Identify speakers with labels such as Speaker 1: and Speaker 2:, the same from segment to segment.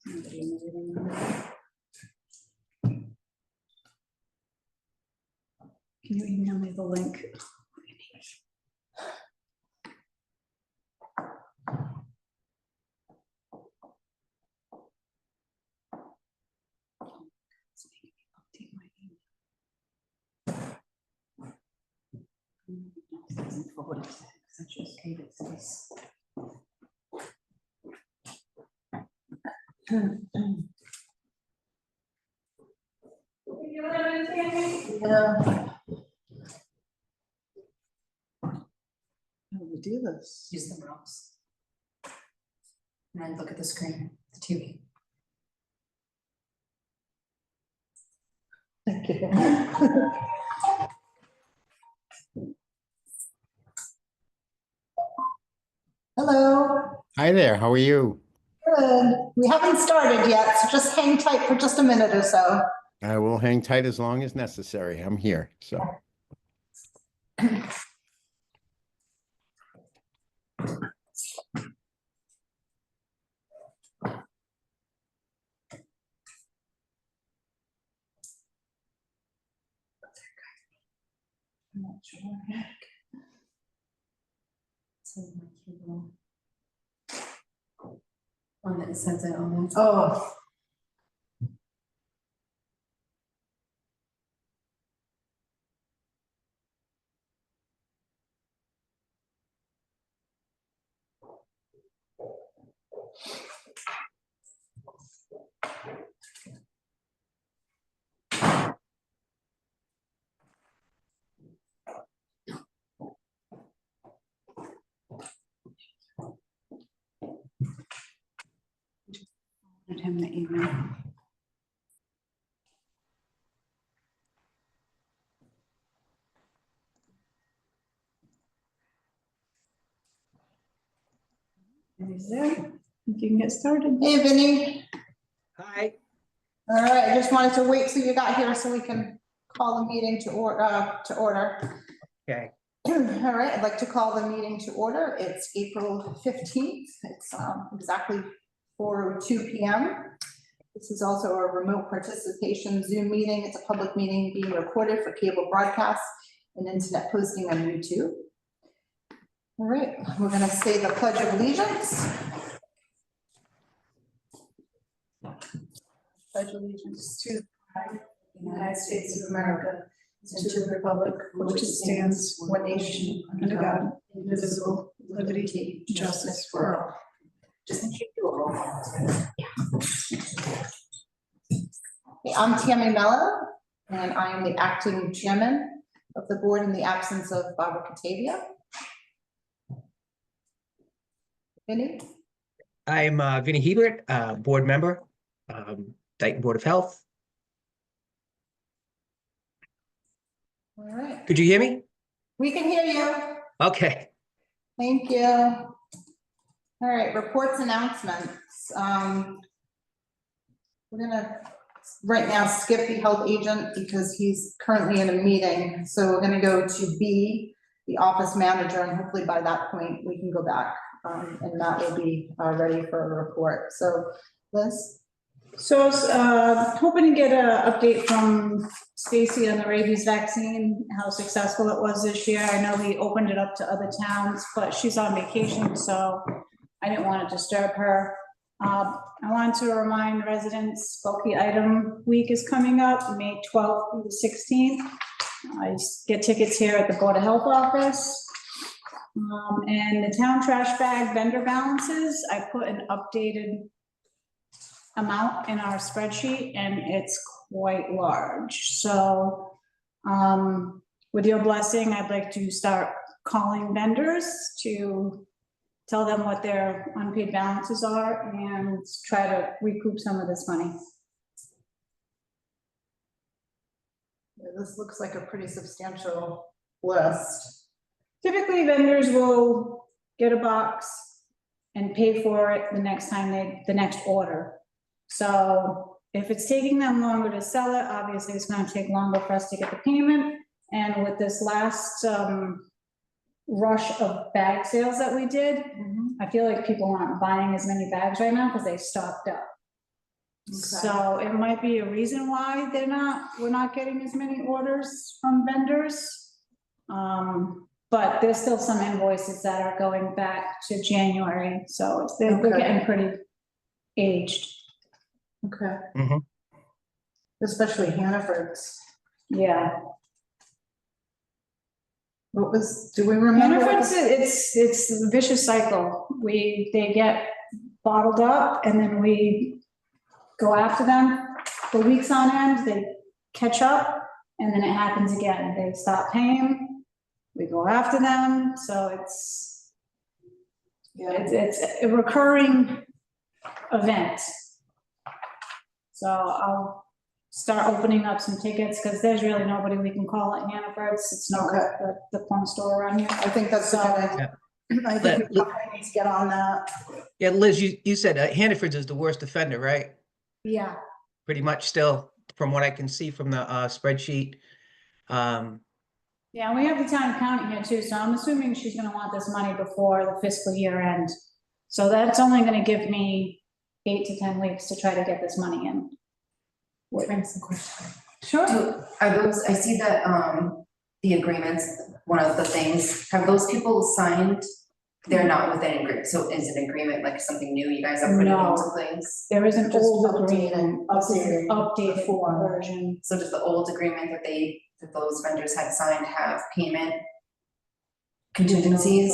Speaker 1: Nobody in the living room. Can you email me the link? Update my email. Doesn't forward it to him, 'cause I just gave it to this. Yeah. How do we do this?
Speaker 2: Use the mouse. And then look at the screen, the TV.
Speaker 1: Thank you. Hello.
Speaker 3: Hi there, how are you?
Speaker 1: Good. We haven't started yet, so just hang tight for just a minute or so.
Speaker 3: I will hang tight as long as necessary. I'm here, so.
Speaker 1: I'm not sure.
Speaker 2: So my cable. One that says it on there.
Speaker 1: Oh. Send him the email. He's there. You can get started. Hey, Vinny.
Speaker 4: Hi.
Speaker 1: All right, I just wanted to wait till you got here so we can call the meeting to order.
Speaker 4: Okay.
Speaker 1: All right, I'd like to call the meeting to order. It's April 15th. It's exactly 4:02 p.m. This is also a remote participation Zoom meeting. It's a public meeting being recorded for cable broadcast and internet posting on YouTube. All right, we're going to say the Pledge of Allegiance. Pledge allegiance to the United States of America and to the republic for which it stands, one nation, under God, indivisible, with liberty, and justice for all. Just keep you all. I'm Tammy Mello, and I am the acting chairman of the board in the absence of Barbara Catavia. Vinny?
Speaker 4: I'm Vinny Hebert, board member, Dayton Board of Health.
Speaker 1: All right,
Speaker 4: Could you hear me?
Speaker 1: we can hear you.
Speaker 4: Okay.
Speaker 1: Thank you. All right, reports, announcements. We're gonna right now skip the health agent because he's currently in a meeting. So we're gonna go to B, the office manager, and hopefully by that point we can go back and that will be ready for a report. So Liz?
Speaker 5: So I was hoping to get an update from Stacy on the rabies vaccine, how successful it was this year. I know we opened it up to other towns, but she's on vacation, so I didn't want to disturb her. I wanted to remind residents, bulky item week is coming up, May 12th through the 16th. I get tickets here at the Board of Health office. And the town trash bag vendor balances, I put an updated amount in our spreadsheet and it's quite large. So with your blessing, I'd like to start calling vendors to tell them what their unpaid balances are and try to recoup some of this money.
Speaker 1: Yeah, this looks like a pretty substantial list.
Speaker 5: Typically vendors will get a box and pay for it the next time the next order. So if it's taking them longer to sell it, obviously it's gonna take longer for us to get the payment. And with this last rush of bag sales that we did, I feel like people aren't buying as many bags right now because they stocked up. So it might be a reason why we're not getting as many orders from vendors. But there's still some invoices that are going back to January, so they're
Speaker 1: Okay.
Speaker 5: getting pretty aged.
Speaker 1: Okay.
Speaker 4: Mhm.
Speaker 1: Especially Hannaford's.
Speaker 5: Yeah.
Speaker 1: Do we remember? what
Speaker 5: Hannaford's,
Speaker 1: the-
Speaker 5: it's a vicious cycle. They get bottled up and then we go after them for weeks on end, they catch up, and then it happens again. They stop paying, we go after them, so it's a recurring event. So I'll start opening up some tickets, because there's really nobody we can call at Hannaford's. It's not
Speaker 1: Okay.
Speaker 5: the plum store around here.
Speaker 1: I think that's a good idea. I think we probably need to get on that.
Speaker 4: Yeah, Liz, you said Hannaford's is the worst offender, right?
Speaker 5: Yeah,
Speaker 4: Pretty much still, from what I can see from the spreadsheet.
Speaker 5: yeah, we have the town accountant here too, so I'm assuming she's gonna want this money before the fiscal year end. So that's only gonna give me 8 to 10 weeks to try to get this money in.
Speaker 2: Can I ask a question?
Speaker 5: Sure.
Speaker 2: Are those, I see that, the agreements, one of the things, have those people signed? They're not within agreement, so is an agreement like something new you guys are putting
Speaker 5: No.
Speaker 2: into place?
Speaker 5: There is an
Speaker 1: Just
Speaker 5: old
Speaker 1: updated-
Speaker 5: agreement, this is an
Speaker 1: updated
Speaker 5: updated
Speaker 1: form.
Speaker 5: version.
Speaker 2: So does the old agreement that those vendors had signed have payment contingencies?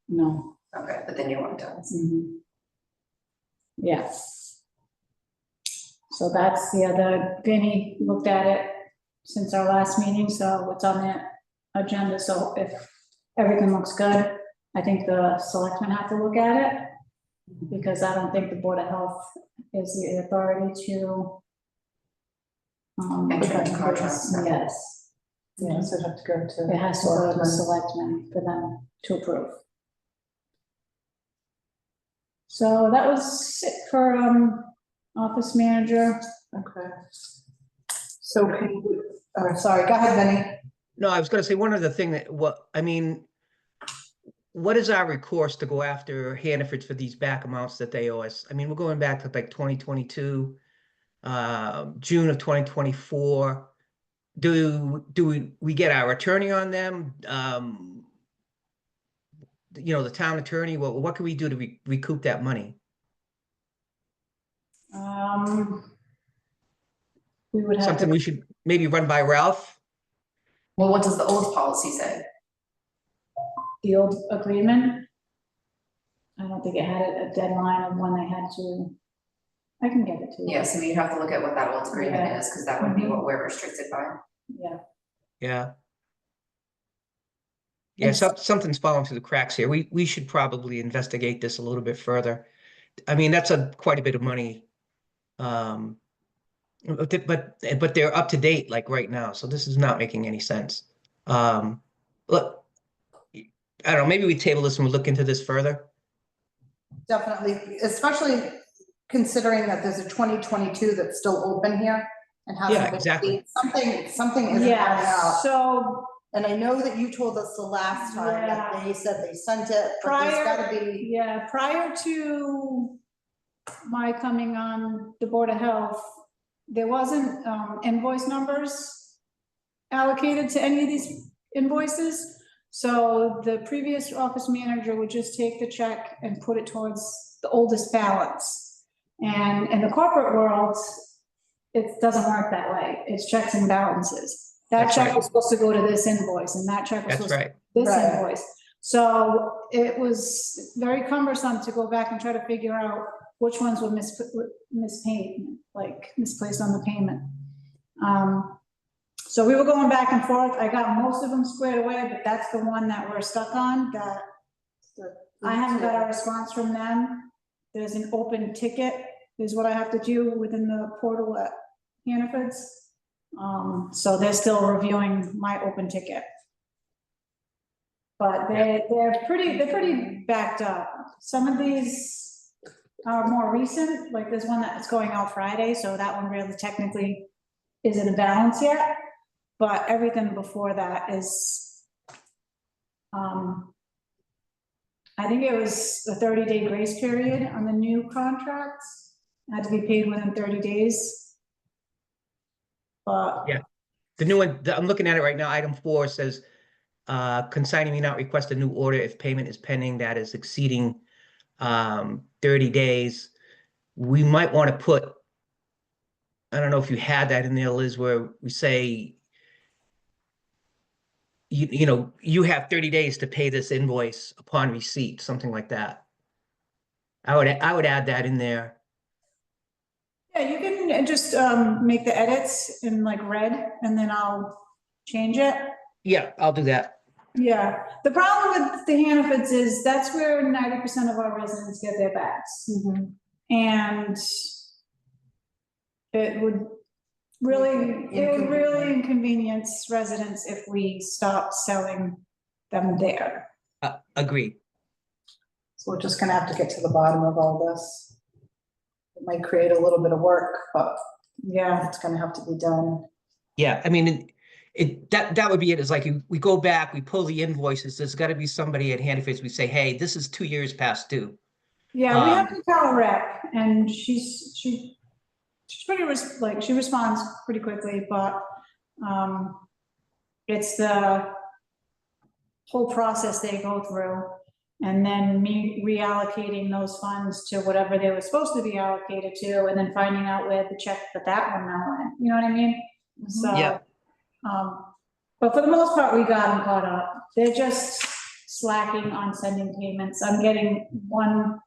Speaker 5: No.
Speaker 2: Okay, but the new one does.
Speaker 5: Mhm. Yeah. So that's, the Vinnie looked at it since our last meeting, so it's on the agenda, so if everything looks good, I think the selectmen have to look at it, because I don't think the Board of Health is the authority to
Speaker 2: Enter into contracts.
Speaker 5: Yes,
Speaker 1: Yeah, so it'd have to go to.
Speaker 5: it has to go to the
Speaker 1: Selectmen.
Speaker 5: selectmen for them to approve. So that was it for, office manager.
Speaker 1: Okay. So, sorry, go ahead, Benny.
Speaker 4: No, I was gonna say, one other thing what is our recourse to go after Hannaford's for these back amounts that they owe us? I mean, we're going back to like 2022, June of 2024. Do we get our attorney on them? The town attorney, what can we do to recoup that money?
Speaker 5: We would have
Speaker 4: Something
Speaker 5: to,
Speaker 4: we should maybe run by Ralph?
Speaker 2: Well, what does the old policy say?
Speaker 5: the old agreement. I don't think it had a deadline of when they had to, I can get it to you.
Speaker 2: Yeah, so you'd have to look at what that old agreement
Speaker 5: Yeah.
Speaker 2: is, because that would be what we're restricted by.
Speaker 5: Yeah,
Speaker 4: Yeah. Yeah, something's falling through the cracks here. We should probably investigate this a little bit further. I mean, that's quite a bit of money. But they're up to date like right now, so this is not making any sense. Look, I don't know, maybe we table this and we look into this further.
Speaker 1: Definitely, especially considering that there's a 2022 that's still open here and hasn't
Speaker 4: Yeah,
Speaker 1: been
Speaker 4: exactly.
Speaker 1: paid. Something isn't adding
Speaker 5: yeah,
Speaker 1: up.
Speaker 5: so
Speaker 1: And I know that you told us the last time that
Speaker 5: Yeah.
Speaker 1: they said they sent it, but there's
Speaker 5: Prior-
Speaker 1: gotta be,
Speaker 5: yeah, prior to my coming on the Board of Health, there wasn't invoice numbers allocated to any of these invoices. So the previous office manager would just take the check and put it towards the oldest balance. And in the corporate world, it doesn't work that way. It's checks and balances. That
Speaker 4: That's
Speaker 5: check
Speaker 4: right.
Speaker 5: was supposed to go to this invoice and that check was
Speaker 4: That's
Speaker 5: supposed to
Speaker 4: right.
Speaker 5: this
Speaker 1: Right.
Speaker 5: invoice. So it was very cumbersome to go back and try to figure out which ones were mispaid, like misplaced on the payment. So we were going back and forth. I got most of them squared away, but that's the one that we're stuck on, that I haven't got a response from them. There's an open ticket, is what I have to do within the portal at Hannaford's. So they're still reviewing my open ticket. But they're pretty backed up. Some of these are more recent, like there's one that's going out Friday, so that one really technically isn't a balance yet. But everything before that is, I think it was a 30-day grace period on the new contracts. had to be paid within 30 days. But
Speaker 4: Yeah. The new one, I'm looking at it right now, item 4 says, consignee may not request a new order if payment is pending that is exceeding 30 days. We might want to put, I don't know if you had that in there, Liz, where we say, you know, you have 30 days to pay this invoice upon receipt, something like that. I would add that in there.
Speaker 5: yeah, you can just make the edits in like red and then I'll change it.
Speaker 4: Yeah, I'll do that.
Speaker 5: Yeah, the problem with the Hannaford's is that's where 90% of our residents get their bags. And it would really inconvenience residents if we stopped selling them there.
Speaker 4: Agreed.
Speaker 1: So we're just gonna have to get to the bottom of all this. It might create a little bit of work, but
Speaker 5: Yeah,
Speaker 1: it's gonna have to be done.
Speaker 4: Yeah, I mean, that would be it. It's like we go back, we pull the invoices. There's got to be somebody at Hannaford's. We say, hey, this is 2 years past due.
Speaker 5: yeah, we have to tell a rep and she's pretty, she responds pretty quickly, but, it's the whole process they go through. And then me reallocating those funds to whatever they were supposed to be allocated to, and then finding out where the check for that one now went, you know what I mean? So,
Speaker 4: Yeah.
Speaker 5: but for the most part, we got them caught up. They're just slacking on sending payments. I'm getting one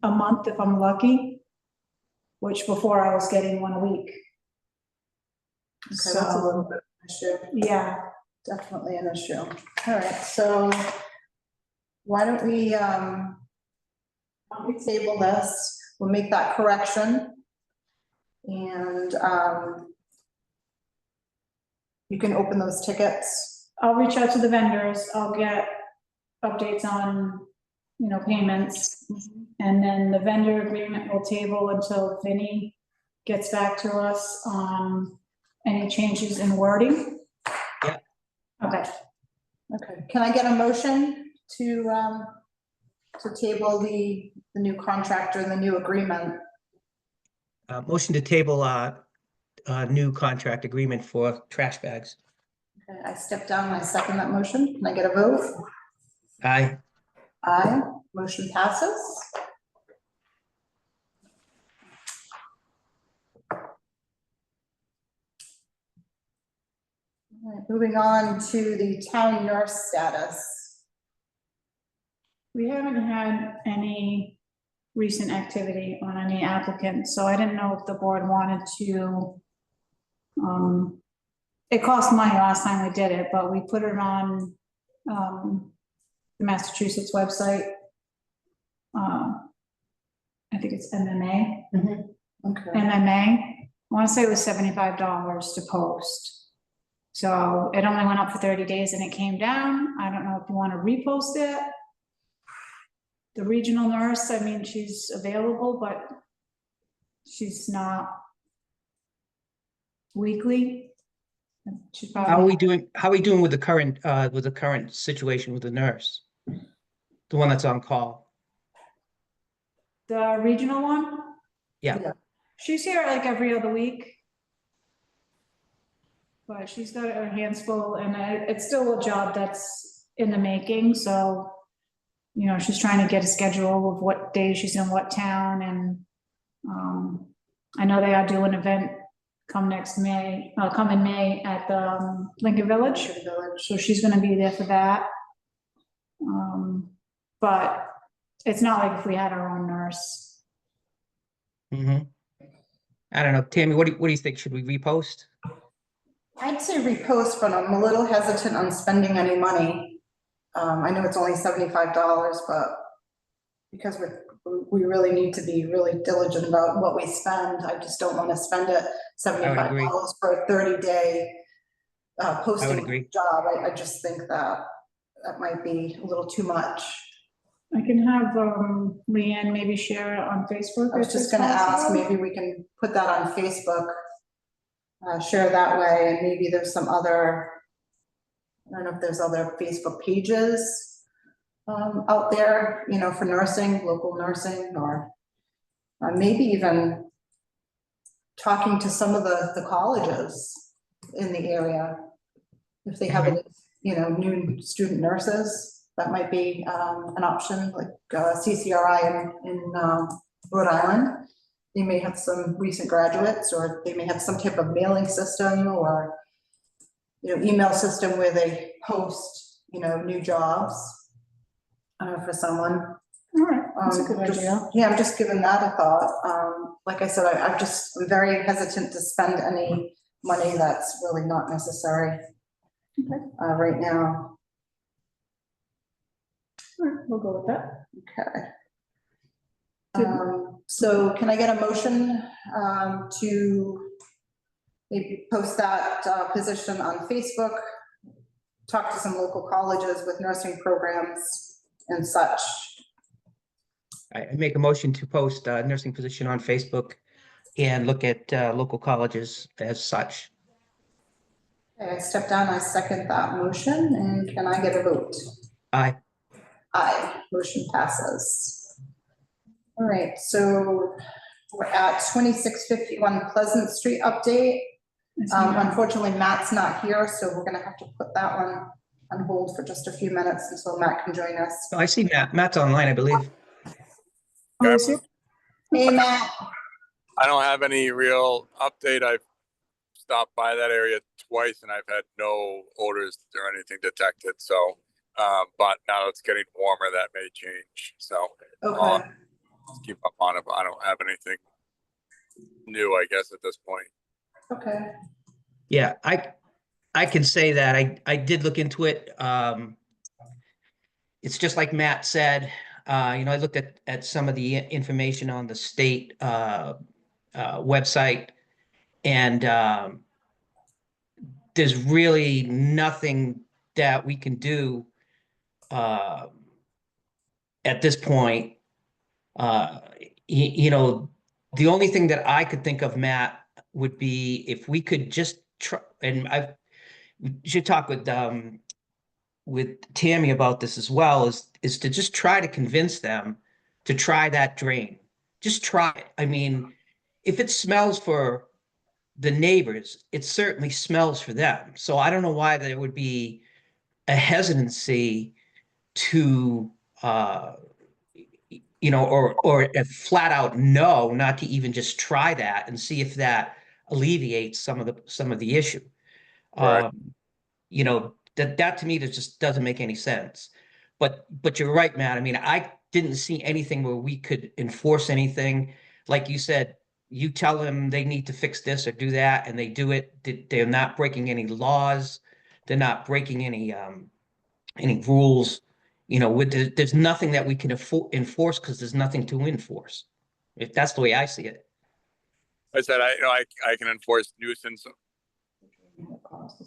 Speaker 5: a month if I'm lucky, which before I was getting one a week.
Speaker 1: Okay, that's a little bit of an issue.
Speaker 5: Yeah,
Speaker 1: Definitely an issue. All right, so why don't we table this, we'll make that correction. And you can open those tickets.
Speaker 5: I'll reach out to the vendors. I'll get updates on, payments. And then the vendor agreement will table until Vinny gets back to us on any changes in wording.
Speaker 4: Yeah.
Speaker 5: Okay.
Speaker 1: Okay, can I get a motion to table the new contractor and the new agreement?
Speaker 4: Motion to table new contract agreement for trash bags.
Speaker 1: Okay, I step down and I second that motion. Can I get a vote?
Speaker 4: Aye.
Speaker 1: Aye, motion passes. All right, moving on to the town nurse status.
Speaker 5: We haven't had any recent activity on any applicants, so I didn't know if the board wanted to. It cost money last time we did it, but we put it on, the Massachusetts website. I think it's MMA.
Speaker 1: Okay,
Speaker 5: MMA, I want to say it was $75 to post. So it only went up for 30 days and it came down. I don't know if you want to repost it. The regional nurse, I mean, she's available, but she's not weekly. She's
Speaker 4: How are
Speaker 5: probably,
Speaker 4: we doing with the current situation with the nurse? The one that's on call?
Speaker 5: the regional one,
Speaker 4: Yeah,
Speaker 5: she's here like every other week. But she's got her hands full and it's still a job that's in the making, so, she's trying to get a schedule of what day she's in what town and, I know they are doing an event come in May at the Lincoln Village, so she's gonna be there for that. But it's not like if we had our own nurse.
Speaker 4: I don't know. Tammy, what do you think? Should we repost?
Speaker 1: I'd say repost, but I'm a little hesitant on spending any money. I know it's only $75, but because we really need to be really diligent about what we spend, I just don't want to spend it
Speaker 4: agree.
Speaker 1: $75 for a 30-day posting
Speaker 4: agree.
Speaker 1: job. I just think that might be a little too much.
Speaker 5: I can have Leanne maybe share it on Facebook.
Speaker 1: I was
Speaker 5: if
Speaker 1: just
Speaker 5: it's
Speaker 1: gonna ask,
Speaker 5: possible.
Speaker 1: maybe we can put that on Facebook, share that way, and maybe there's some other, I don't know if there's other Facebook pages out there, for nursing, local nursing, or maybe even talking to some of the colleges in the area. If they have any, you know, new student nurses, that might be an option, like CCRI in Rhode Island. They may have some recent graduates, or they may have some type of mailing system or, you know, email system where they post, you know, new jobs for someone.
Speaker 5: All right, that's a good
Speaker 1: Just-
Speaker 5: idea.
Speaker 1: Yeah, I'm just giving that a thought. Like I said, I'm very hesitant to spend any money that's really not necessary right now.
Speaker 5: All right, we'll go with that.
Speaker 1: Okay.
Speaker 5: Good.
Speaker 1: So can I get a motion to maybe post that position on Facebook, talk to some local colleges with nursing programs and such?
Speaker 4: I make a motion to post a nursing position on Facebook and look at local colleges as such.
Speaker 1: Okay, I step down, I second that motion, and can I get a vote?
Speaker 4: Aye.
Speaker 1: Aye, motion passes. All right, so we're at 2651 Pleasant Street update. Unfortunately, Matt's not here, so we're gonna have to put that one on hold for just a few minutes until Matt can join us.
Speaker 4: Oh, I see Matt. Matt's online, I believe.
Speaker 5: Oh, is it?
Speaker 1: Hey, Matt.
Speaker 6: I don't have any real update. I've stopped by that area twice and I've had no odors or anything detected. So, but now it's getting warmer, that may change. So
Speaker 1: Okay,
Speaker 6: just keep up on it, but I don't have anything new, I guess, at this point.
Speaker 1: okay.
Speaker 4: Yeah, I can say that. I did look into it. It's just like Matt said, you know, I looked at some of the information on the state website, and there's really nothing that we can do at this point. You know, the only thing that I could think of, Matt, would be if we could just try, and we should talk with Tammy about this as well, is to just try to convince them to try that drain. Just try it. I mean, if it smells for the neighbors, it certainly smells for them. So I don't know why there would be a hesitancy to you know, or a flat out no, not to even just try that and see if that alleviates some of the issue.
Speaker 6: Right.
Speaker 4: You know, that to me, that just doesn't make any sense. But you're right, Matt. I mean, I didn't see anything where we could enforce anything. Like you said, you tell them they need to fix this or do that, and they do it. They're not breaking any laws. They're not breaking any rules. You know, there's nothing that we can enforce because there's nothing to enforce. If that's the way I see it.
Speaker 6: I said, I can enforce nuisance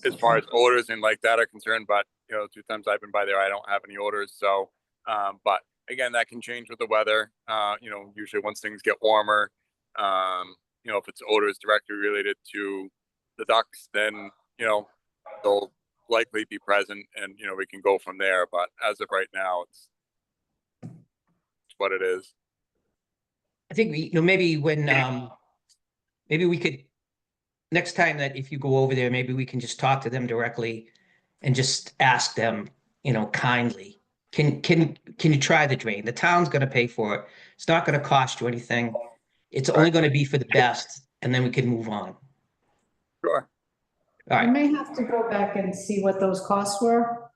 Speaker 6: as far as odors and like that are concerned, but you know, 2 times I've been by there, I don't have any odors. So, but again, that can change with the weather. You know, usually once things get warmer, you know, if it's odors directly related to the ducks, then, you know, they'll likely be present and, you know, we can go from there. But as of right now, it's what it is.
Speaker 4: I think we, you know, maybe when, maybe we could, next time that if you go over there, maybe we can just talk to them directly and just ask them, you know, kindly, can you try the drain? The town's gonna pay for it. It's not gonna cost you anything. It's only gonna be for the best, and then we can move on.
Speaker 6: Sure.
Speaker 4: All
Speaker 5: I
Speaker 4: right,
Speaker 5: may have to go back and see what those costs were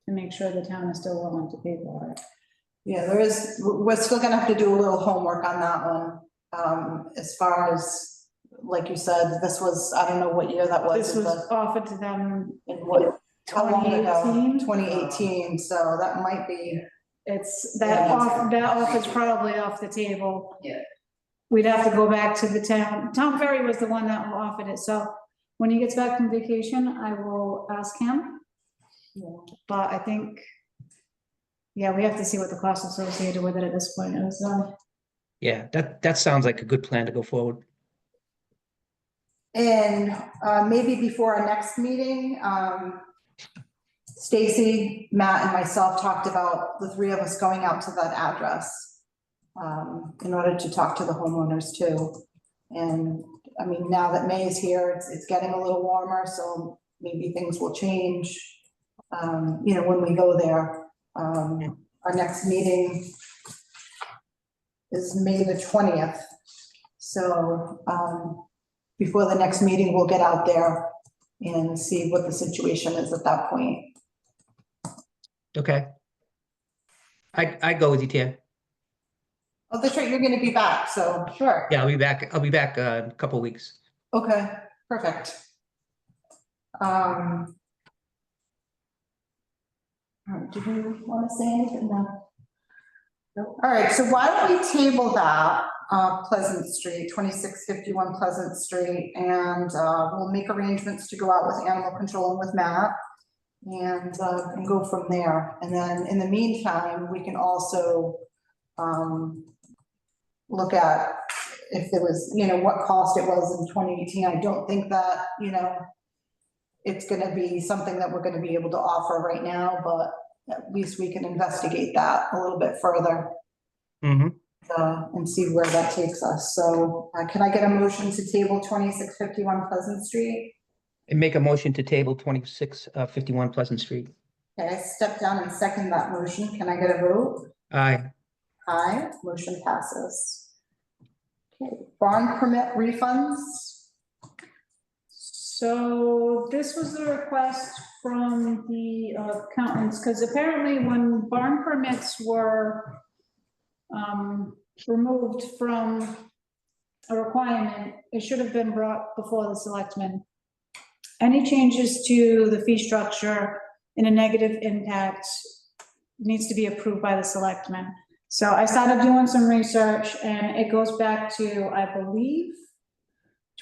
Speaker 5: to make sure the town is still willing to pay for it.
Speaker 1: Yeah, we're still gonna have to do a little homework on that one. As far as, like you said, this was, I don't know what year that was.
Speaker 5: This was offered to them
Speaker 1: In what, how long ago?
Speaker 5: 2018?
Speaker 1: 2018, so that might be,
Speaker 5: It's, that offer's probably off the table.
Speaker 2: Yeah.
Speaker 5: We'd have to go back to the town. Tom Ferry was the one that offered it, so when he gets back from vacation, I will ask him. But I think, yeah, we have to see what the cost associated with it at this point is.
Speaker 4: yeah, that sounds like a good plan to go forward.
Speaker 1: and maybe before our next meeting, Stacy, Matt, and myself talked about the 3 of us going out to that address in order to talk to the homeowners too. And I mean, now that May is here, it's getting a little warmer, so maybe things will change, you know, when we go there. Our next meeting is May the 20th. So, before the next meeting, we'll get out there and see what the situation is at that point.
Speaker 4: Okay. I go with you, Tim.
Speaker 1: Oh, that's right, you're gonna be back, so sure.
Speaker 4: Yeah, I'll be back in a couple weeks.
Speaker 1: Okay, perfect. Did you want to say anything? No. Nope. All right, so why don't we table that, Pleasant Street, 2651 Pleasant Street, and we'll make arrangements to go out with animal control and with Matt and go from there. And then in the meantime, we can also look at if there was, you know, what cost it was in 2018. I don't think that, you know, it's gonna be something that we're gonna be able to offer right now, but at least we can investigate that a little bit further
Speaker 4: Mm-hmm.
Speaker 1: and see where that takes us. So can I get a motion to table 2651 Pleasant Street?
Speaker 4: And make a motion to table 2651 Pleasant Street.
Speaker 1: Okay, I step down and second that motion. Can I get a vote?
Speaker 4: Aye.
Speaker 1: Aye, motion passes. Okay, bond permit refunds.
Speaker 5: So this was the request from the accountants, because apparently when barn permits were removed from a requirement, it should have been brought before the selectmen. Any changes to the fee structure in a negative impact needs to be approved by the selectmen. So I started doing some research, and it goes back to, I believe,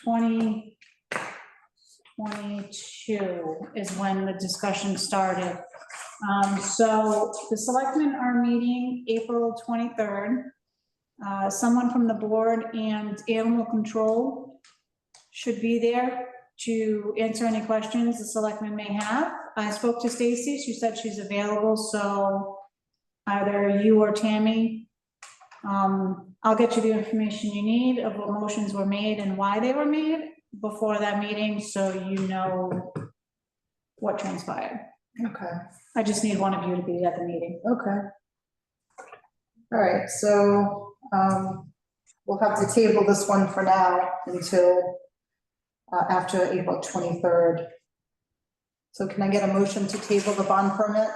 Speaker 5: 2022 is when the discussion started. So the selectmen are meeting April 23rd. Someone from the board and animal control should be there to answer any questions the selectmen may have. I spoke to Stacy, she said she's available, so either you or Tammy, I'll get you the information you need of what motions were made and why they were made before that meeting, so you know what transpired.
Speaker 1: Okay.
Speaker 5: I just need one of you to be at the meeting.
Speaker 1: Okay. All right, so we'll have to table this one for now until after April 23rd. So can I get a motion to table the bond permits?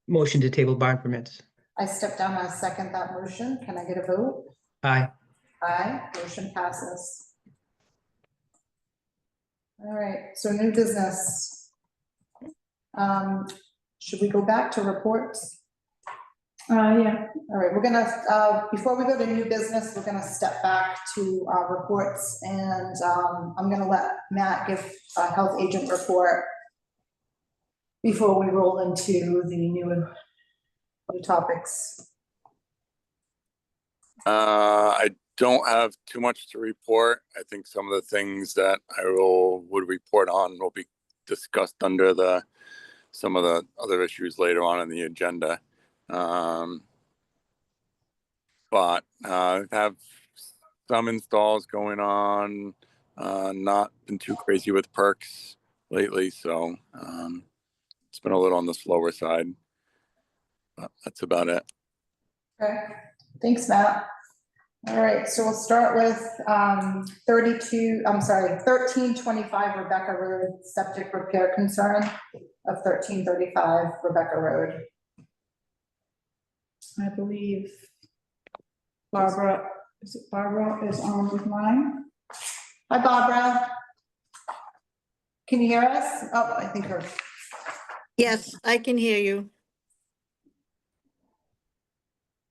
Speaker 4: Motion to table barn permits.
Speaker 1: I step down, I second that motion. Can I get a vote?
Speaker 4: Aye.
Speaker 1: Aye, motion passes. All right, so new business. Should we go back to reports?
Speaker 5: Yeah.
Speaker 1: All right, we're gonna, before we go to new business, we're gonna step back to reports, and I'm gonna let Matt give a health agent report before we roll into the new topics.
Speaker 6: I don't have too much to report. I think some of the things that would report on will be discussed under some of the other issues later on in the agenda. But have some installs going on, not been too crazy with perks lately, so it's been a little on the slower side, but that's about it.
Speaker 1: Okay, thanks, Matt. All right, so we'll start with 1325 Rebecca Road, septic repair concern of 1335 Rebecca Road.
Speaker 5: I believe Barbara, is it Barbara is on with mine?
Speaker 1: Hi, Barbara. Can you hear us? Oh, I think her.
Speaker 7: Yes, I can hear you.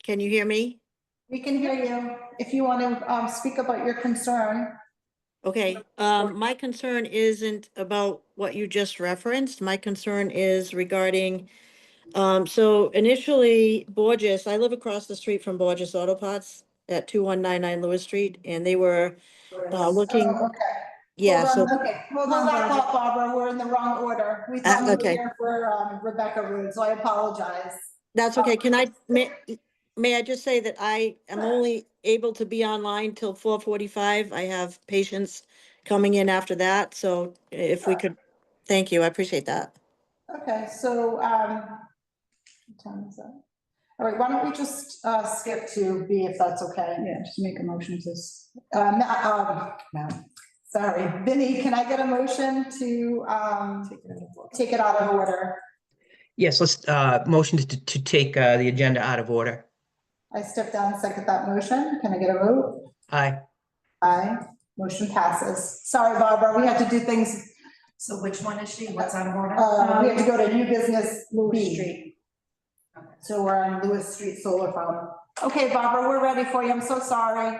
Speaker 7: Can you hear me?
Speaker 1: We can hear you. If you want to speak about your concern.
Speaker 7: Okay, my concern isn't about what you just referenced. My concern is regarding, so initially Borges, I live across the street from Borges Auto Parts at 2199 Lewis Street, and they were looking,
Speaker 1: Oh, okay.
Speaker 7: yeah, so,
Speaker 1: Hold on, okay, hold on that thought, Barbara. We're in the wrong order. We thought we were
Speaker 7: okay.
Speaker 1: here for Rebecca Road, so I apologize.
Speaker 7: That's okay. Can may I just say that I am only able to be online till 4:45. I have patients coming in after that. So if we could, thank you, I appreciate that.
Speaker 1: Okay, so, what time is that? All right, why don't we just, skip to B if that's okay?
Speaker 5: Yeah, just make a motion to,
Speaker 1: No, sorry, Vinnie, can I get a motion to, take it out of order?
Speaker 4: Yes, let's, motion to take, the agenda out of order.
Speaker 1: I step down and second that motion. Can I get a vote?
Speaker 4: Aye.
Speaker 1: Aye, motion passes. Sorry, Barbara, we had to do things,
Speaker 2: So which one is she? What's out of order?
Speaker 1: we have to go to new business
Speaker 5: Lewis
Speaker 1: B.
Speaker 5: Street.
Speaker 1: So we're on Lewis Street Solar Farm. Okay, Barbara, we're ready for you. I'm so sorry.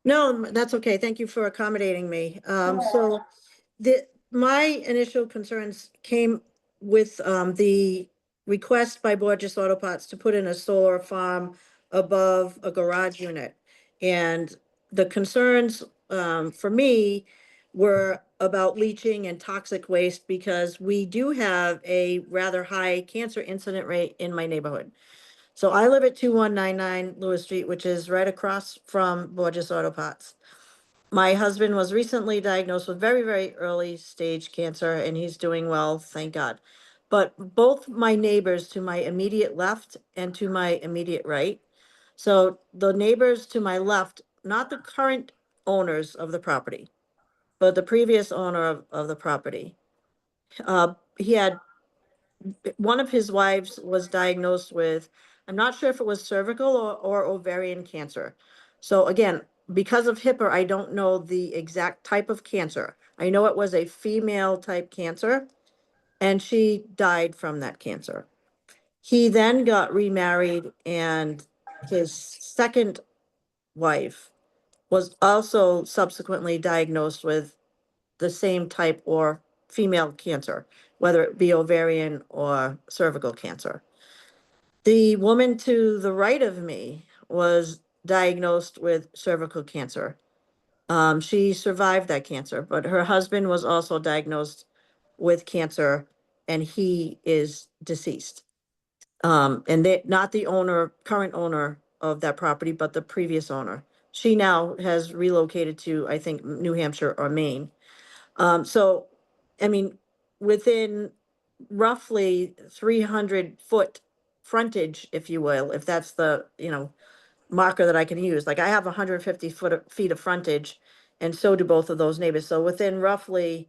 Speaker 7: No, that's okay. Thank you for accommodating me. So my initial concerns came with the request by Borges Auto Parts to put in a solar farm above a garage unit. And the concerns for me were about leaching and toxic waste because we do have a rather high cancer incident rate in my neighborhood. So I live at 2199 Lewis Street, which is right across from Borges Auto Parts. My husband was recently diagnosed with very, very early stage cancer and he's doing well, thank God. But both my neighbors to my immediate left and to my immediate right. So the neighbors to my left, not the current owners of the property, but the previous owner of the property. He had one of his wives was diagnosed with, I'm not sure if it was cervical or ovarian cancer. So again, because of HIPAA, I don't know the exact type of cancer. I know it was a female type cancer and she died from that cancer. He then got remarried and his second wife was also subsequently diagnosed with the same type or female cancer, whether it be ovarian or cervical cancer. The woman to the right of me was diagnosed with cervical cancer. She survived that cancer, but her husband was also diagnosed with cancer and he is deceased. And they, not the owner, current owner of that property, but the previous owner. She now has relocated to, I think, New Hampshire or Maine. So, I mean, within roughly 300-foot frontage, if you will, if that's the, marker that I can use, like I have 150 feet of frontage and so do both of those neighbors. So within roughly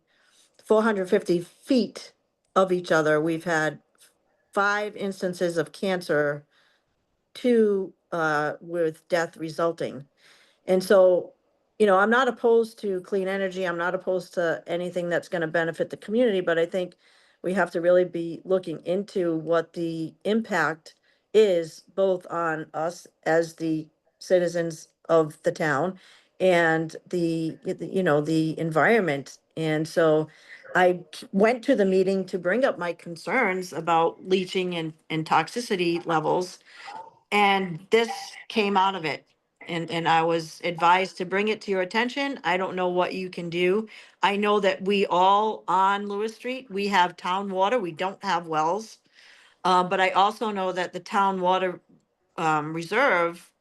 Speaker 7: 450 feet of each other, we've had 5 instances of cancer, 2 with death resulting. And so, I'm not opposed to clean energy. I'm not opposed to anything that's going to benefit the community, but I think we have to really be looking into what the impact is both on us as the citizens of the town and the environment. And so I went to the meeting to bring up my concerns about leaching and toxicity levels. And this came out of it. And I was advised to bring it to your attention. I don't know what you can do. I know that we all on Lewis Street, we have town water. We don't have wells. But I also know that the town water reserve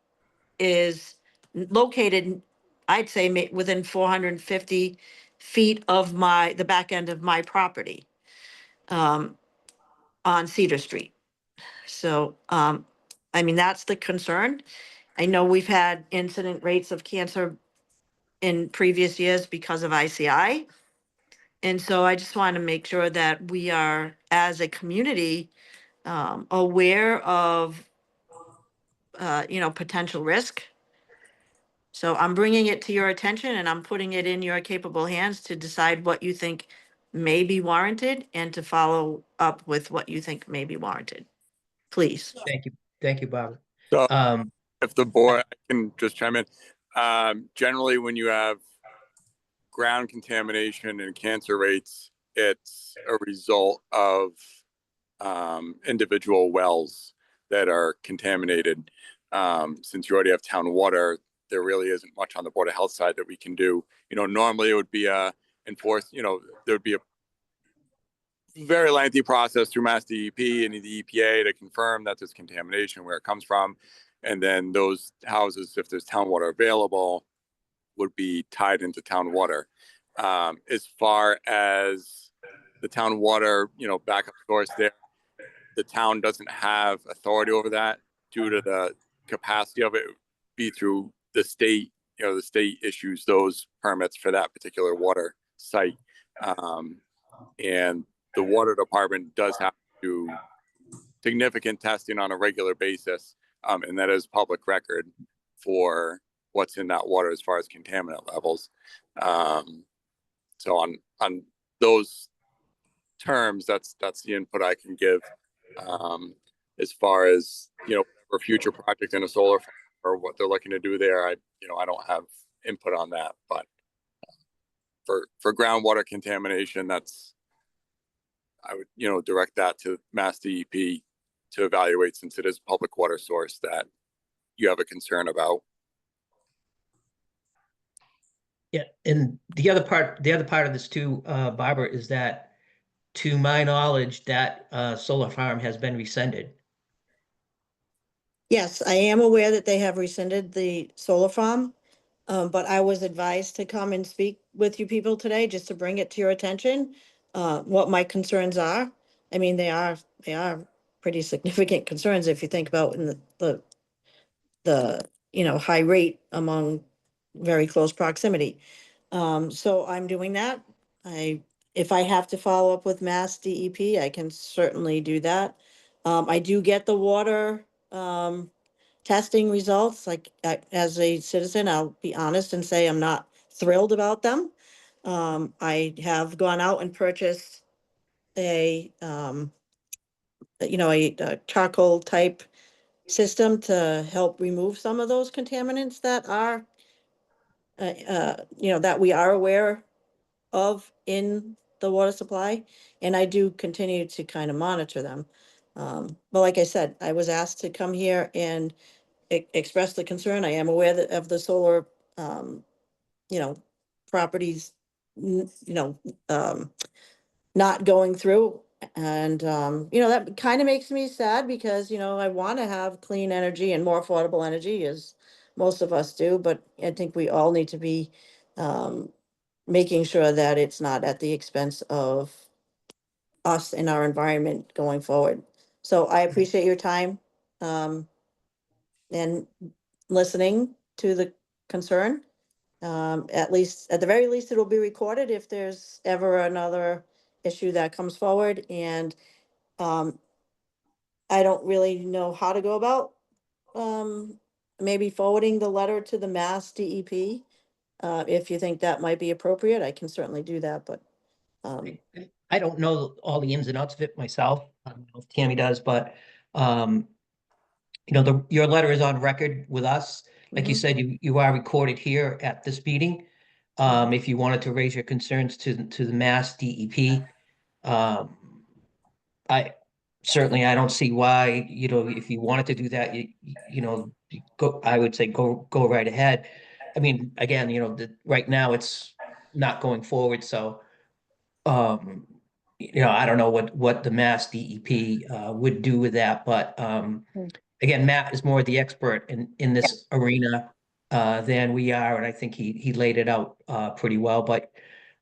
Speaker 7: is located, I'd say within 450 feet of the back end of my property on Cedar Street. So, I mean, that's the concern. I know we've had incident rates of cancer in previous years because of ICI. And so I just want to make sure that we are, as a community, aware of, potential risk. So I'm bringing it to your attention and I'm putting it in your capable hands to decide what you think may be warranted and to follow up with what you think may be warranted. Please.
Speaker 4: Thank you, Barbara.
Speaker 6: So
Speaker 4: Um,
Speaker 6: if the board, I can just chime in. Generally, when you have ground contamination and cancer rates, it's a result of individual wells that are contaminated. Since you already have town water, there really isn't much on the Board of Health side that we can do. Normally it would be there would be a very lengthy process through Mass DEP and the EPA to confirm that there's contamination, where it comes from. And then those houses, if there's town water available, would be tied into town water. As far as the town water, backup source there, the town doesn't have authority over that due to the capacity of it be through the state. The state issues those permits for that particular water site. And the water department does have to do significant testing on a regular basis. And that is public record for what's in that water as far as contaminant levels. So on those terms, that's the input I can give. As far as, for future project in a solar farm or what they're looking to do there, I don't have input on that, but for groundwater contamination, I would, direct that to Mass DEP to evaluate, since it is a public water source that you have a concern about.
Speaker 4: Yeah, and the other part of this too, Barbara, is that to my knowledge, that solar farm has been rescinded.
Speaker 7: Yes, I am aware that they have rescinded the solar farm, but I was advised to come and speak with you people today, just to bring it to your attention, what my concerns are. I mean, they are pretty significant concerns if you think about in the high rate among very close proximity. So I'm doing that. If I have to follow up with Mass DEP, I can certainly do that. I do get the water, testing results. Like, as a citizen, I'll be honest and say I'm not thrilled about them. I have gone out and purchased a charcoal type system to help remove some of those contaminants that are, that we are aware of in the water supply. And I do continue to kind of monitor them. But like I said, I was asked to come here and express the concern. I am aware of the solar, properties, not going through. And, that kind of makes me sad because, I want to have clean energy and more affordable energy, as most of us do. But I think we all need to be making sure that it's not at the expense of us and our environment going forward. So I appreciate your time and listening to the concern. At the very least, it'll be recorded if there's ever another issue that comes forward. And I don't really know how to go about maybe forwarding the letter to the Mass DEP. If you think that might be appropriate, I can certainly do that, but
Speaker 4: I don't know all the ins and outs of it myself. I don't know if Tammy does, but your letter is on record with us. Like you said, you are recorded here at this meeting. If you wanted to raise your concerns to the Mass DEP, I don't see why, if you wanted to do that, I would say go right ahead. I mean, again, right now it's not going forward, so I don't know what the Mass DEP would do with that, but again, Matt is more the expert in this arena than we are, and I think he laid it out pretty well. But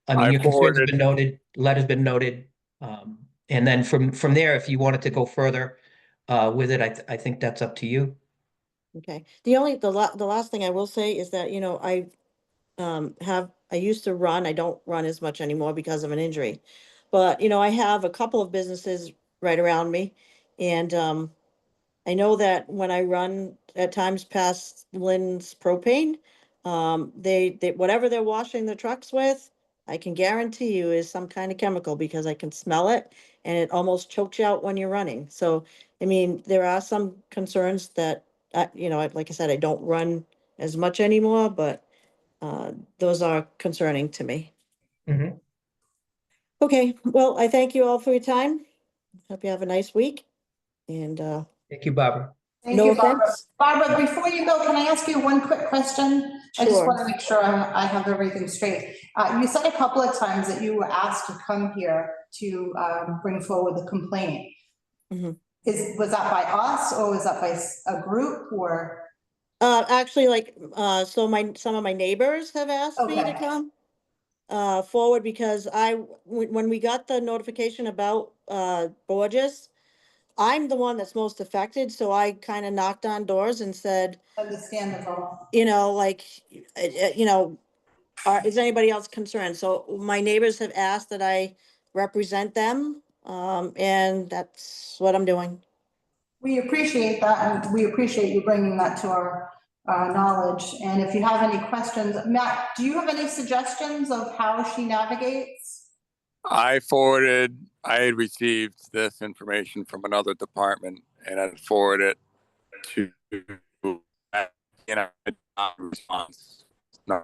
Speaker 4: I mean,
Speaker 6: I
Speaker 4: your concerns have
Speaker 6: forwarded-
Speaker 4: been noted, letter's been noted, and then from there, if you wanted to go further with it, I think that's up to you.
Speaker 7: okay. The last thing I will say is that, I used to run, I don't run as much anymore because of an injury. But, I have a couple of businesses right around me. And I know that when I run at times past Lynn's propane, they whatever they're washing the trucks with, I can guarantee you is some kind of chemical because I can smell it and it almost chokes you out when you're running. So, I mean, there are some concerns that, like I said, I don't run as much anymore, but those are concerning to me.
Speaker 4: Mhm.
Speaker 7: Okay, well, I thank you all for your time. Hope you have a nice week. And
Speaker 4: Thank you, Barbara.
Speaker 1: Thank
Speaker 7: no
Speaker 1: you, Barbara.
Speaker 7: offense.
Speaker 1: Barbara, before you go, can I ask you one quick question? I just
Speaker 7: Sure.
Speaker 1: want to make sure I have everything straight. You said a couple of times that you were asked to come here to bring forward the complaint.
Speaker 7: Mhm.
Speaker 1: Was that by us or was that by a group or?
Speaker 7: Actually, some of my neighbors have asked me to
Speaker 1: Okay.
Speaker 7: come. forward because when we got the notification about Borges, I'm the one that's most affected, so I kind of knocked on doors and said,
Speaker 1: Understandable.
Speaker 7: you know, like, you know, is anybody else concerned? So my neighbors have asked that I represent them, and that's what I'm doing.
Speaker 1: We appreciate that, and we appreciate you bringing that to our knowledge. And if you have any questions, Matt, do you have any suggestions of how she navigates?
Speaker 6: I had received this information from another department and I forwarded it to, response. No.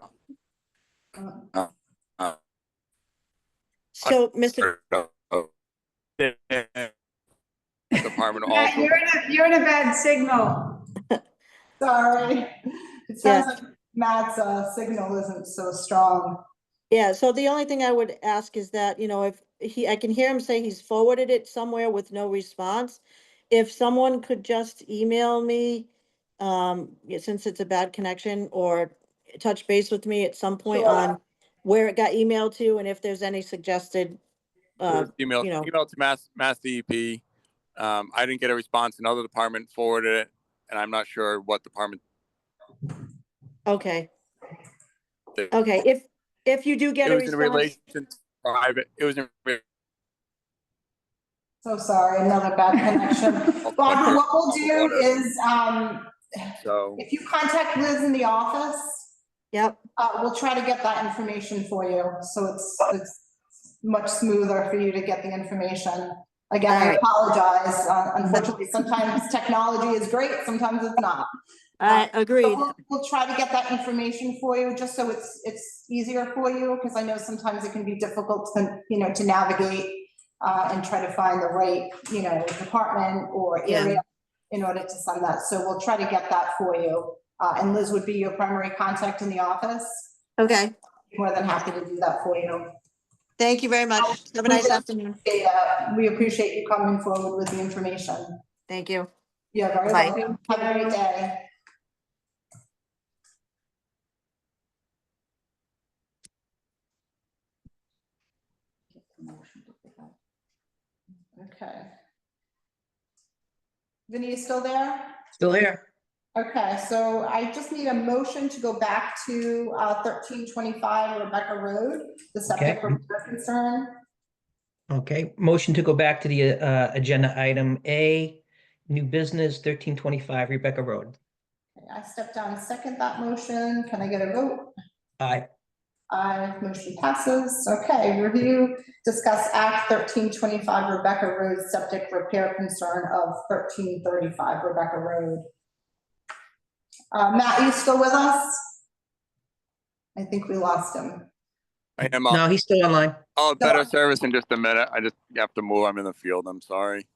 Speaker 7: So, Mr.
Speaker 6: Department
Speaker 5: Matt,
Speaker 6: also.
Speaker 5: you're in a bad signal.
Speaker 1: Sorry. It sounds like Matt's signal isn't so strong.
Speaker 7: Yeah, so the only thing I would ask is that, you know, if I can hear him say he's forwarded it somewhere with no response. If someone could just email me, since it's a bad connection, or touch base with me at some point
Speaker 1: Sure.
Speaker 7: on where it got emailed to and if there's any suggested,
Speaker 6: Email
Speaker 7: you know.
Speaker 6: to Mass DEP. I didn't get a response. Another department forwarded it, and I'm not sure what department.
Speaker 7: Okay,
Speaker 6: did.
Speaker 7: okay, if you do get
Speaker 6: It
Speaker 7: a
Speaker 6: was in
Speaker 7: response,
Speaker 6: relation to private. It was in.
Speaker 1: So sorry, another bad connection. Barbara, what we'll do is,
Speaker 6: So
Speaker 1: if you contact Liz in the office,
Speaker 7: yep,
Speaker 1: we'll try to get that information for you. So it's much smoother for you to get the information. Again, I
Speaker 7: Alright.
Speaker 1: apologize. Unfortunately, sometimes technology is great, sometimes it's not.
Speaker 7: I agreed.
Speaker 1: We'll try to get that information for you, just so it's easier for you, because I know sometimes it can be difficult to, you know, to navigate and try to find the right, you know, department or
Speaker 7: Yeah.
Speaker 1: area in order to send that. So we'll try to get that for you. And Liz would be your primary contact in the office.
Speaker 7: Okay,
Speaker 1: More than happy to do that for you.
Speaker 7: thank you very much. Have a nice afternoon.
Speaker 1: We appreciate you coming forward with the information.
Speaker 7: Thank you.
Speaker 1: You're very
Speaker 7: Bye.
Speaker 1: welcome. Have a great day. Okay. Vinny, you still there?
Speaker 4: Still here?
Speaker 1: Okay, so I just need a motion to go back to 1325 Rebecca Road, the septic
Speaker 4: Okay.
Speaker 1: repair concern.
Speaker 4: Okay, motion to go back to the agenda item A, new business 1325 Rebecca Road.
Speaker 1: Okay, I step down and second that motion. Can I get a vote?
Speaker 4: Aye.
Speaker 1: Aye, motion passes. Okay, review, discuss Act 1325 Rebecca Road septic repair concern of 1335 Rebecca Road. Matt, you still with us? I think we lost him.
Speaker 6: I am.
Speaker 4: No, he's still online.
Speaker 6: Oh, better service in just a minute. I just have to move. I'm in the field. I'm sorry.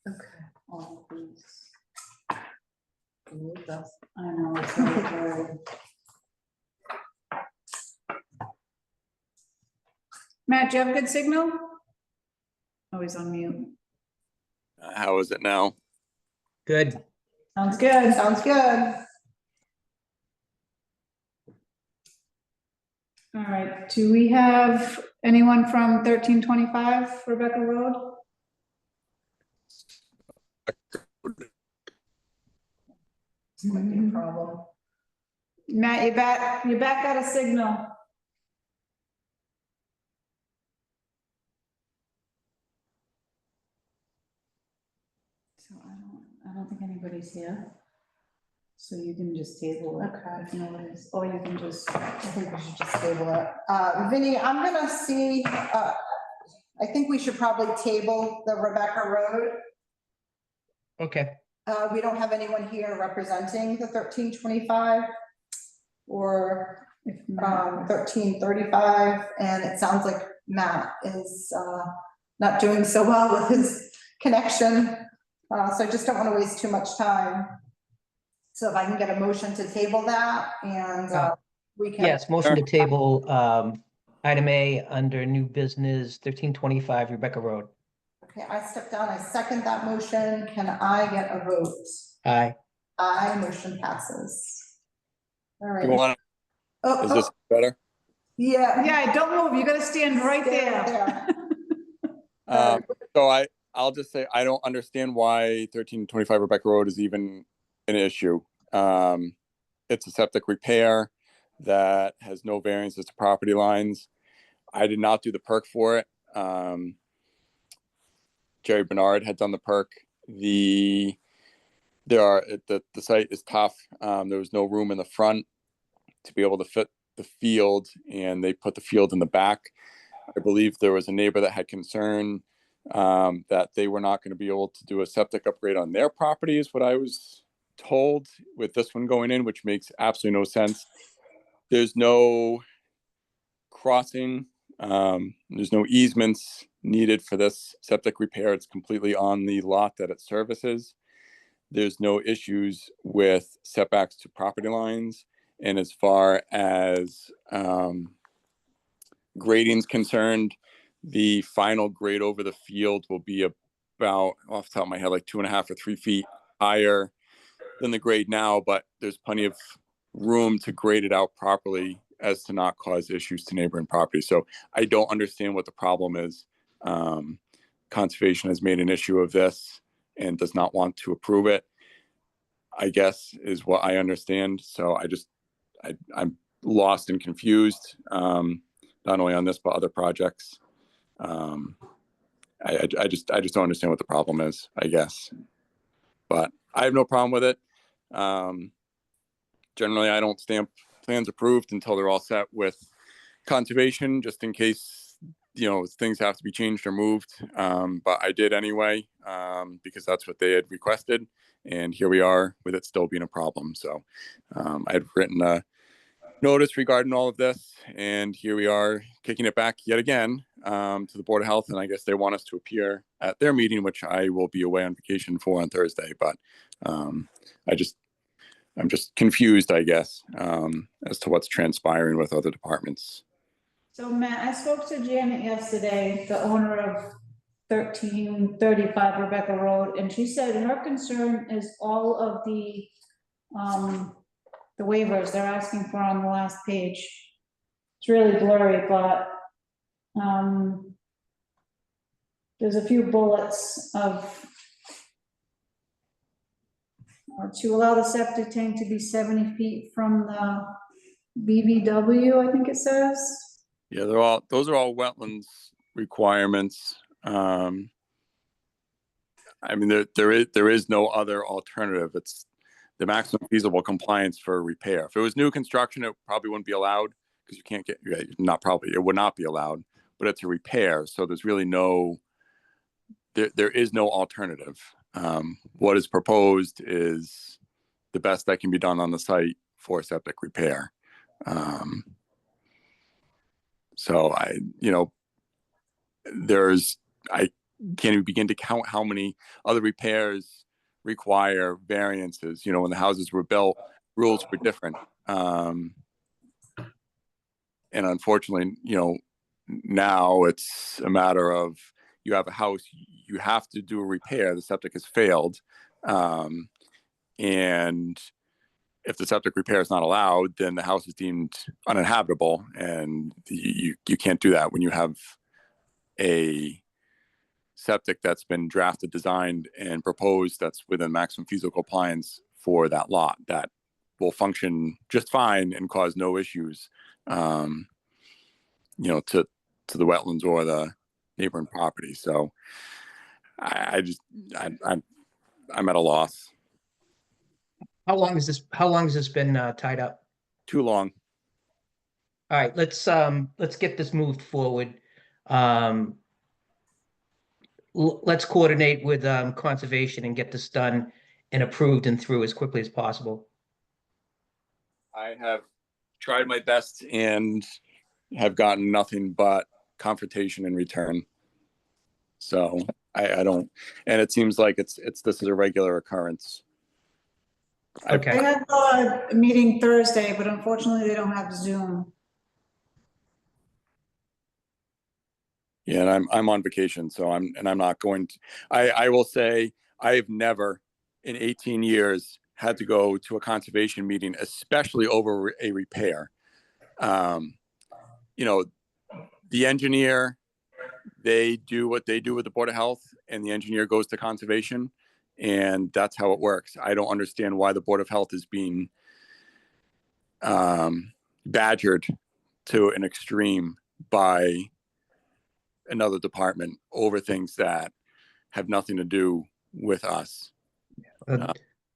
Speaker 1: Okay. All these.
Speaker 5: I know, it's very. Matt, do you have good signal? Oh, he's on mute.
Speaker 6: How is it now?
Speaker 4: Good.
Speaker 5: Sounds good.
Speaker 1: Sounds good.
Speaker 5: All right, do we have anyone from 1325 Rebecca Road?
Speaker 1: This might be a problem.
Speaker 5: Matt, you back out of signal. So I don't think anybody's here. So you can just table it.
Speaker 1: Okay.
Speaker 5: If nobody's, or you can just,
Speaker 1: I think we should just table it. Vinny, I'm gonna see, I think we should probably table the Rebecca Road.
Speaker 4: Okay.
Speaker 1: We don't have anyone here representing the 1325 or
Speaker 5: if not,
Speaker 1: 1335, and it sounds like Matt is not doing so well with his connection. So I just don't want to waste too much time. So if I can get a motion to table that and we can.
Speaker 4: Yes, motion to table, item A under new business 1325 Rebecca Road.
Speaker 1: Okay, I step down. I second that motion. Can I get a vote?
Speaker 4: Aye.
Speaker 1: Aye, motion passes. All right.
Speaker 6: You want,
Speaker 1: Oh,
Speaker 6: is this
Speaker 1: oh,
Speaker 6: better?
Speaker 1: yeah.
Speaker 5: Yeah, don't move, you gotta stand right
Speaker 1: Stand
Speaker 5: there.
Speaker 6: So I'll just say, I don't understand why 1325 Rebecca Road is even an issue. It's a septic repair that has no variances to property lines. I did not do the perk for it. Jerry Bernard had done the perk. The site is tough. There was no room in the front to be able to fit the field, and they put the field in the back. I believe there was a neighbor that had concern that they were not going to be able to do a septic upgrade on their property, is what I was told, with this one going in, which makes absolutely no sense. There's no crossing, there's no easements needed for this septic repair. It's completely on the lot that it services. There's no issues with setbacks to property lines. And as far as grading's concerned, the final grade over the field will be about, off the top of my head, like 2.5 or 3 feet higher than the grade now, but there's plenty of room to grade it out properly as to not cause issues to neighboring properties. So I don't understand what the problem is. Conservation has made an issue of this and does not want to approve it, I guess, is what I understand. So I'm lost and confused, not only on this, but other projects. I just don't understand what the problem is, I guess. But I have no problem with it. Generally, I don't stamp plans approved until they're all set with conservation, just in case, things have to be changed or moved. But I did anyway, because that's what they had requested. And here we are with it still being a problem. So I'd written a notice regarding all of this, and here we are kicking it back yet again to the Board of Health. And I guess they want us to appear at their meeting, which I will be away on vacation for on Thursday. But I'm just confused, I guess, as to what's transpiring with other departments.
Speaker 5: So Matt, I spoke to Janet yesterday, the owner of 1335 Rebecca Road, and she said her concern is all of the waivers they're asking for on the last page. It's really blurry, but there's a few bullets of to allow the septic tank to be 70 feet from the BVW, I think it says.
Speaker 6: Yeah, those are all wetlands requirements. I mean, there is no other alternative. It's the maximum feasible compliance for repair. If it was new construction, it probably wouldn't be allowed, because you can't get, it would not be allowed, but it's a repair. So there's really there is no alternative. What is proposed is the best that can be done on the site for septic repair. So I can't even begin to count how many other repairs require variances. When the houses were built, rules were different. And unfortunately, now it's a matter of, you have a house, you have to do a repair, the septic has failed. And if the septic repair is not allowed, then the house is deemed uninhabitable, and you can't do that when you have a septic that's been drafted, designed, and proposed that's within maximum feasible compliance for that lot, that will function just fine and cause no issues, to the wetlands or the neighboring property. So I'm at a loss.
Speaker 4: How long has this been tied up?
Speaker 6: Too long.
Speaker 4: All right, let's get this moved forward. Let's coordinate with conservation and get this done and approved and through as quickly as possible.
Speaker 6: I have tried my best and have gotten nothing but confrontation in return. So I don't, and it seems like this is a regular occurrence.
Speaker 5: They
Speaker 4: Okay,
Speaker 5: have a meeting Thursday, but unfortunately they don't have Zoom.
Speaker 6: Yeah, and I'm on vacation, so I'm not going to, I will say, I've never in 18 years had to go to a conservation meeting, especially over a repair. You know, the engineer, they do what they do with the Board of Health, and the engineer goes to conservation, and that's how it works. I don't understand why the Board of Health is being badgered to an extreme by another department over things that have nothing to do with us.
Speaker 4: uh,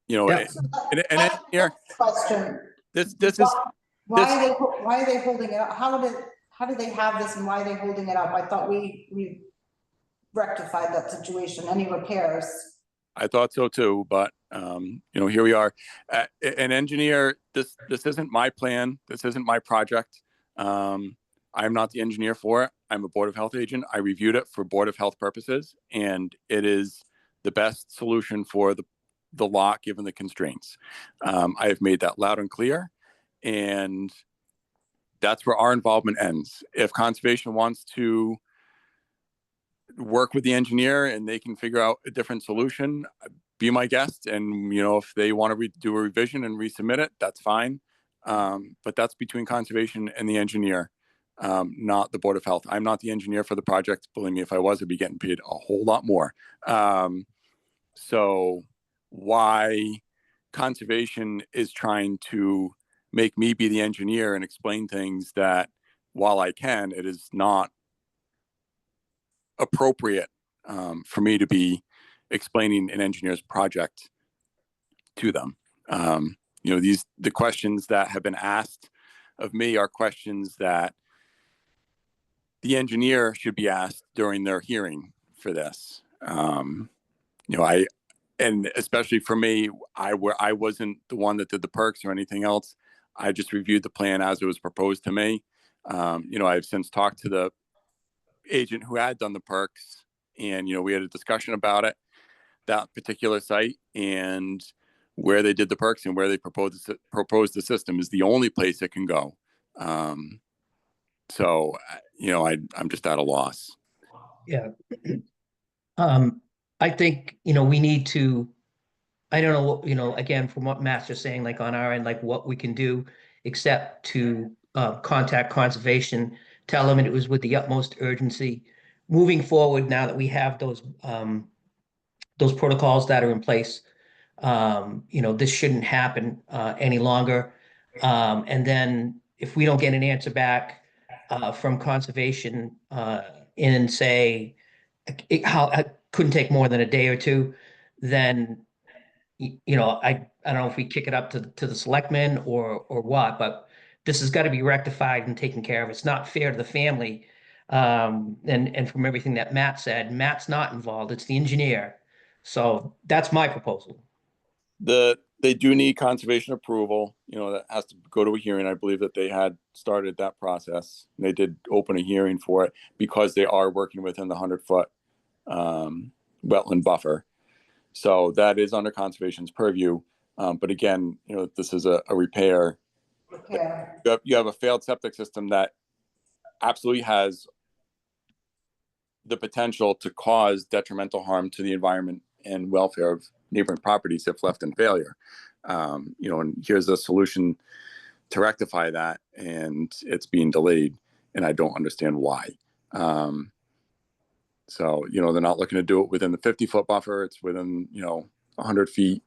Speaker 6: You know,
Speaker 4: Yeah.
Speaker 6: an engineer,
Speaker 1: Question,
Speaker 6: this is,
Speaker 1: why are they holding it up? How did they have this and why are they holding it up? I thought we rectified that situation. Any repairs?
Speaker 6: I thought so too, but you know, here we are. An engineer, this isn't my plan. This isn't my project. I'm not the engineer for it. I'm a Board of Health agent. I reviewed it for Board of Health purposes, and it is the best solution for the lot given the constraints. I have made that loud and clear, and that's where our involvement ends. If conservation wants to work with the engineer and they can figure out a different solution, be my guest. And, you know, if they want to do a revision and resubmit it, that's fine. But that's between conservation and the engineer, not the Board of Health. I'm not the engineer for the project. Believe me, if I was, I'd be getting paid a whole lot more. So why conservation is trying to make me be the engineer and explain things that, while I can, it is not appropriate for me to be explaining an engineer's project to them. You know, the questions that have been asked of me are questions that the engineer should be asked during their hearing for this. You know, and especially for me, I wasn't the one that did the perks or anything else. I just reviewed the plan as it was proposed to me. You know, I've since talked to the agent who had done the perks, and, you know, we had a discussion about it, that particular site, and where they did the perks and where they proposed the system is the only place it can go. So, you know, I'm just at a loss.
Speaker 4: yeah. I think, you know, we need to, I don't know, what you know, again, from what Matt's just saying, like on our end, like what we can do, except to contact conservation, tell them it was with the utmost urgency. Moving forward, now that we have those protocols that are in place, you know, this shouldn't happen any longer. And then if we don't get an answer back from conservation in, say, how it couldn't take more than a day or two, then you know, I don't know if we kick it up to the selectmen or what, but this has got to be rectified and taken care of. It's not fair to the family. And from everything that Matt said, Matt's not involved. It's the engineer. So that's my proposal.
Speaker 6: They do need conservation approval. You know, that has to go to a hearing. I believe that they had started that process. They did open a hearing for it because they are working within the 100-foot wetland buffer. So that is under conservation's purview. But again, you know, this is a repair.
Speaker 1: Repair.
Speaker 6: You have a failed septic system that absolutely has the potential to cause detrimental harm to the environment and welfare of neighboring properties if left in failure. You know, and here's a solution to rectify that, and it's being delayed, and I don't understand why. So, you know, they're not looking to do it within the 50-foot buffer. It's within, you know, 100 feet.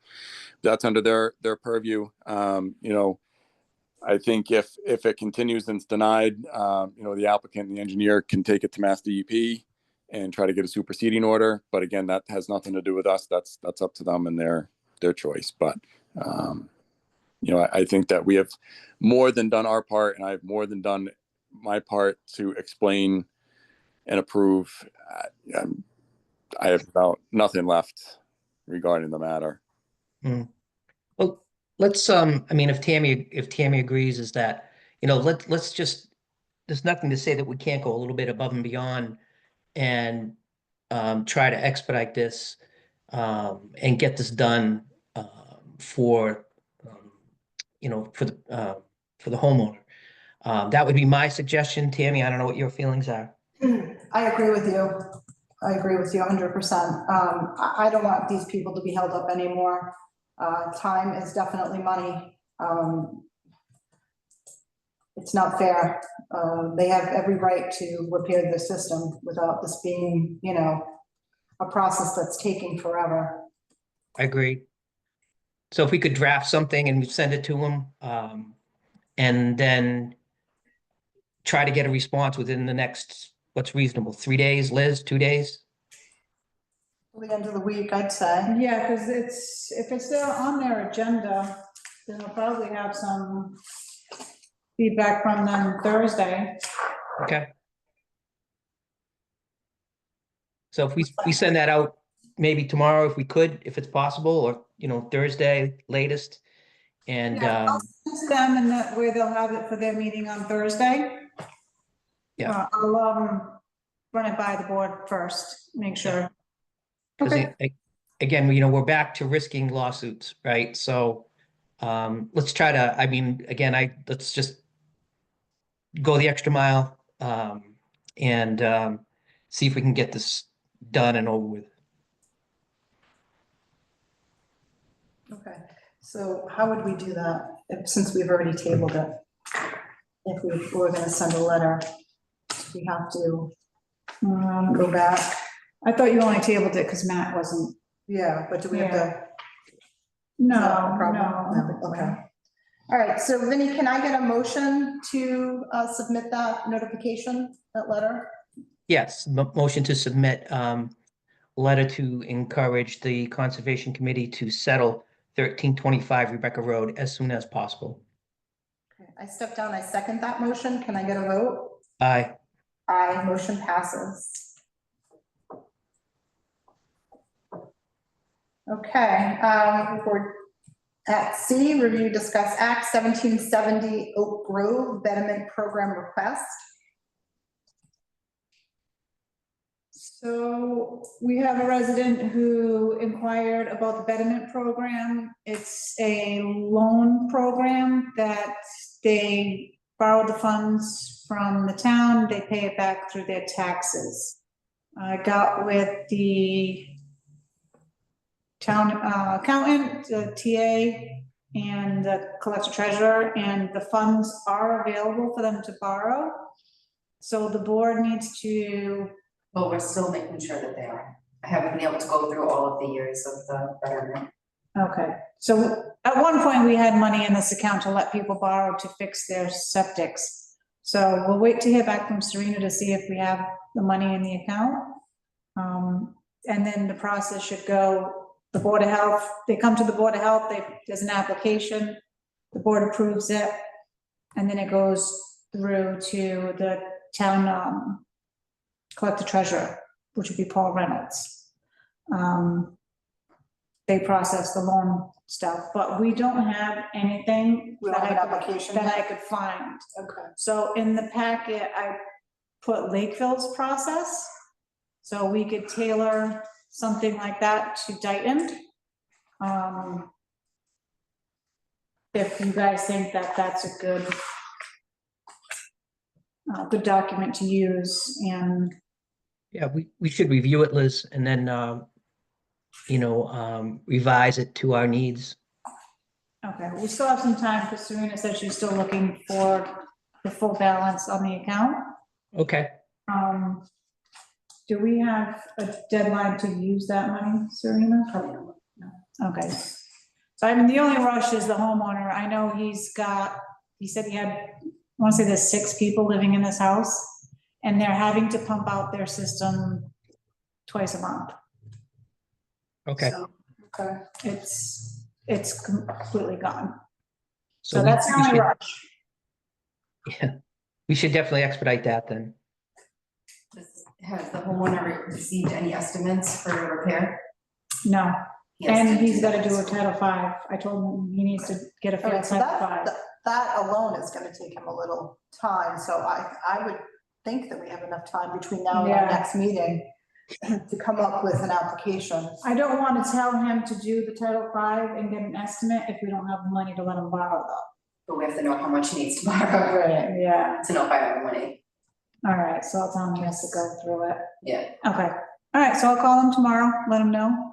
Speaker 6: That's under their purview. You know, I think if it continues and it's denied, you know, the applicant and the engineer can take it to Mass DEP and try to get a superseding order. But again, that has nothing to do with us. That's up to them and their choice. But, you know, I think that we have more than done our part, and I've more than done my part to explain and approve. I have about nothing left regarding the matter.
Speaker 4: Well, let's, I mean, if Tammy agrees, is that, you know, let's just, there's nothing to say that we can't go a little bit above and beyond and try to expedite this and get this done for, for the homeowner. That would be my suggestion. Tammy, I don't know what your feelings are.
Speaker 1: I agree with you. I agree with you 100%. I don't want these people to be held up anymore. Time is definitely money. It's not fair. They have every right to repair the system without this being, a process that's taking forever.
Speaker 4: I agree. So if we could draft something and send it to them, and then try to get a response within the next, what's reasonable, 3 days, Liz, 2 days?
Speaker 1: The end of the week, I'd say.
Speaker 5: Yeah, because if it's there on their agenda, then we'll probably have some feedback from them Thursday.
Speaker 4: Okay. So if we send that out maybe tomorrow, if we could, if it's possible, or, Thursday latest. And,
Speaker 5: Yeah, I'll send it to them and that way they'll have it for their meeting on Thursday.
Speaker 4: Yeah.
Speaker 5: I'll run it by the board first, make sure.
Speaker 4: because
Speaker 5: Okay.
Speaker 4: again, we're back to risking lawsuits, right? So, let's try to, let's just go the extra mile, and see if we can get this done and over with.
Speaker 1: Okay, so how would we do that, since we've already tabled it? If we were gonna send a letter, we have to go back.
Speaker 5: I thought you only tabled it because Matt wasn't.
Speaker 1: Yeah, but do we have to?
Speaker 5: No,
Speaker 1: Is that a problem?
Speaker 5: no.
Speaker 1: No, okay. All right, so Vinnie, can I get a motion to submit that notification, that letter?
Speaker 4: Yes, motion to submit, letter to encourage the Conservation Committee to settle 1325 Rebecca Road as soon as possible.
Speaker 1: Okay, I step down, I second that motion. Can I get a vote?
Speaker 4: Aye.
Speaker 1: Aye, motion passes. Okay, we're at C, review, discuss Act 1770 Oak Grove Betterment Program request.
Speaker 5: So we have a resident who inquired about the betterment program. It's a loan program that they borrow the funds from the town, they pay it back through their taxes. I got with the town accountant, the TA, and the collector treasurer, and the funds are available for them to borrow. So the board needs to.
Speaker 2: But we're still making sure that they are. I haven't been able to go through all of the years of the betterment.
Speaker 5: Okay, so at one point we had money in this account to let people borrow to fix their septics. So we'll wait to hear back from Serena to see if we have the money in the account. And then the process should go, the Board of Health, they come to the Board of Health, there's an application, the board approves it, and then it goes through to the town collector treasurer, which would be Paul Reynolds. They process the loan stuff, but we don't have anything
Speaker 1: We
Speaker 5: that
Speaker 1: don't have an
Speaker 5: I
Speaker 1: application
Speaker 5: that I
Speaker 1: yet?
Speaker 5: could find.
Speaker 1: Okay.
Speaker 5: So in the packet, I put Lakeville's process, so we could tailor something like that to Dayton. If you guys think that that's a good document to use, and
Speaker 4: Yeah, we should review it, Liz, and then, revise it to our needs.
Speaker 5: okay, we still have some time, because Serena said she's still looking for the full balance on the account.
Speaker 4: Okay.
Speaker 5: Do we have a deadline to use that money, Serena?
Speaker 2: Probably not.
Speaker 5: Okay, so the only rush is the homeowner. I know he said he had, I want to say there's 6 people living in this house, and they're having to pump out their system twice a month.
Speaker 4: Okay.
Speaker 5: So
Speaker 1: Okay.
Speaker 5: it's completely gone. So
Speaker 4: we-
Speaker 5: that's the
Speaker 4: we
Speaker 5: only
Speaker 4: should-
Speaker 5: rush.
Speaker 4: Yeah, we should definitely expedite that then.
Speaker 2: Has the homeowner received any estimates for repair?
Speaker 5: No,
Speaker 2: He has
Speaker 5: and
Speaker 2: to
Speaker 5: he's gotta
Speaker 2: that.
Speaker 5: do a Title V. I told him he needs to get a
Speaker 1: All
Speaker 5: fair
Speaker 1: right, so
Speaker 5: Title V.
Speaker 1: that alone is gonna take him a little time, so I would think that we have enough time between now and
Speaker 5: Yeah.
Speaker 1: our next meeting to come up with an application.
Speaker 5: I don't want to tell him to do the Title V and get an estimate if we don't have the money to let him borrow
Speaker 2: But we have to know how much he needs to borrow
Speaker 5: though. Yeah,
Speaker 2: to know if I have the money.
Speaker 5: all right, so I'll tell him he has to go through it.
Speaker 2: Yeah.
Speaker 5: Okay, all right, so I'll call him tomorrow, let him know.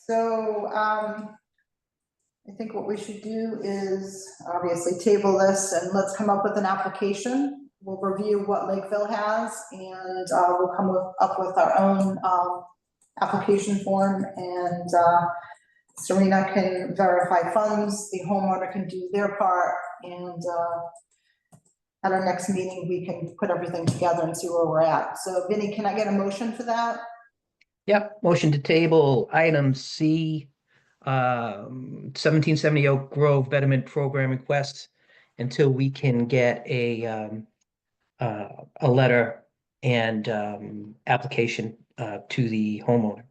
Speaker 1: So, I think what we should do is obviously table this and let's come up with an application. We'll review what Lakeville has and, we'll come up with our own, application form and, Serena can verify funds, the homeowner can do their part and, at our next meeting, we can put everything together and see where we're at. So Vinnie, can I get a motion for that?
Speaker 4: Yep, motion to table item C, 1770 Oak Grove Betterment Program request until we can get a letter and application to the homeowner.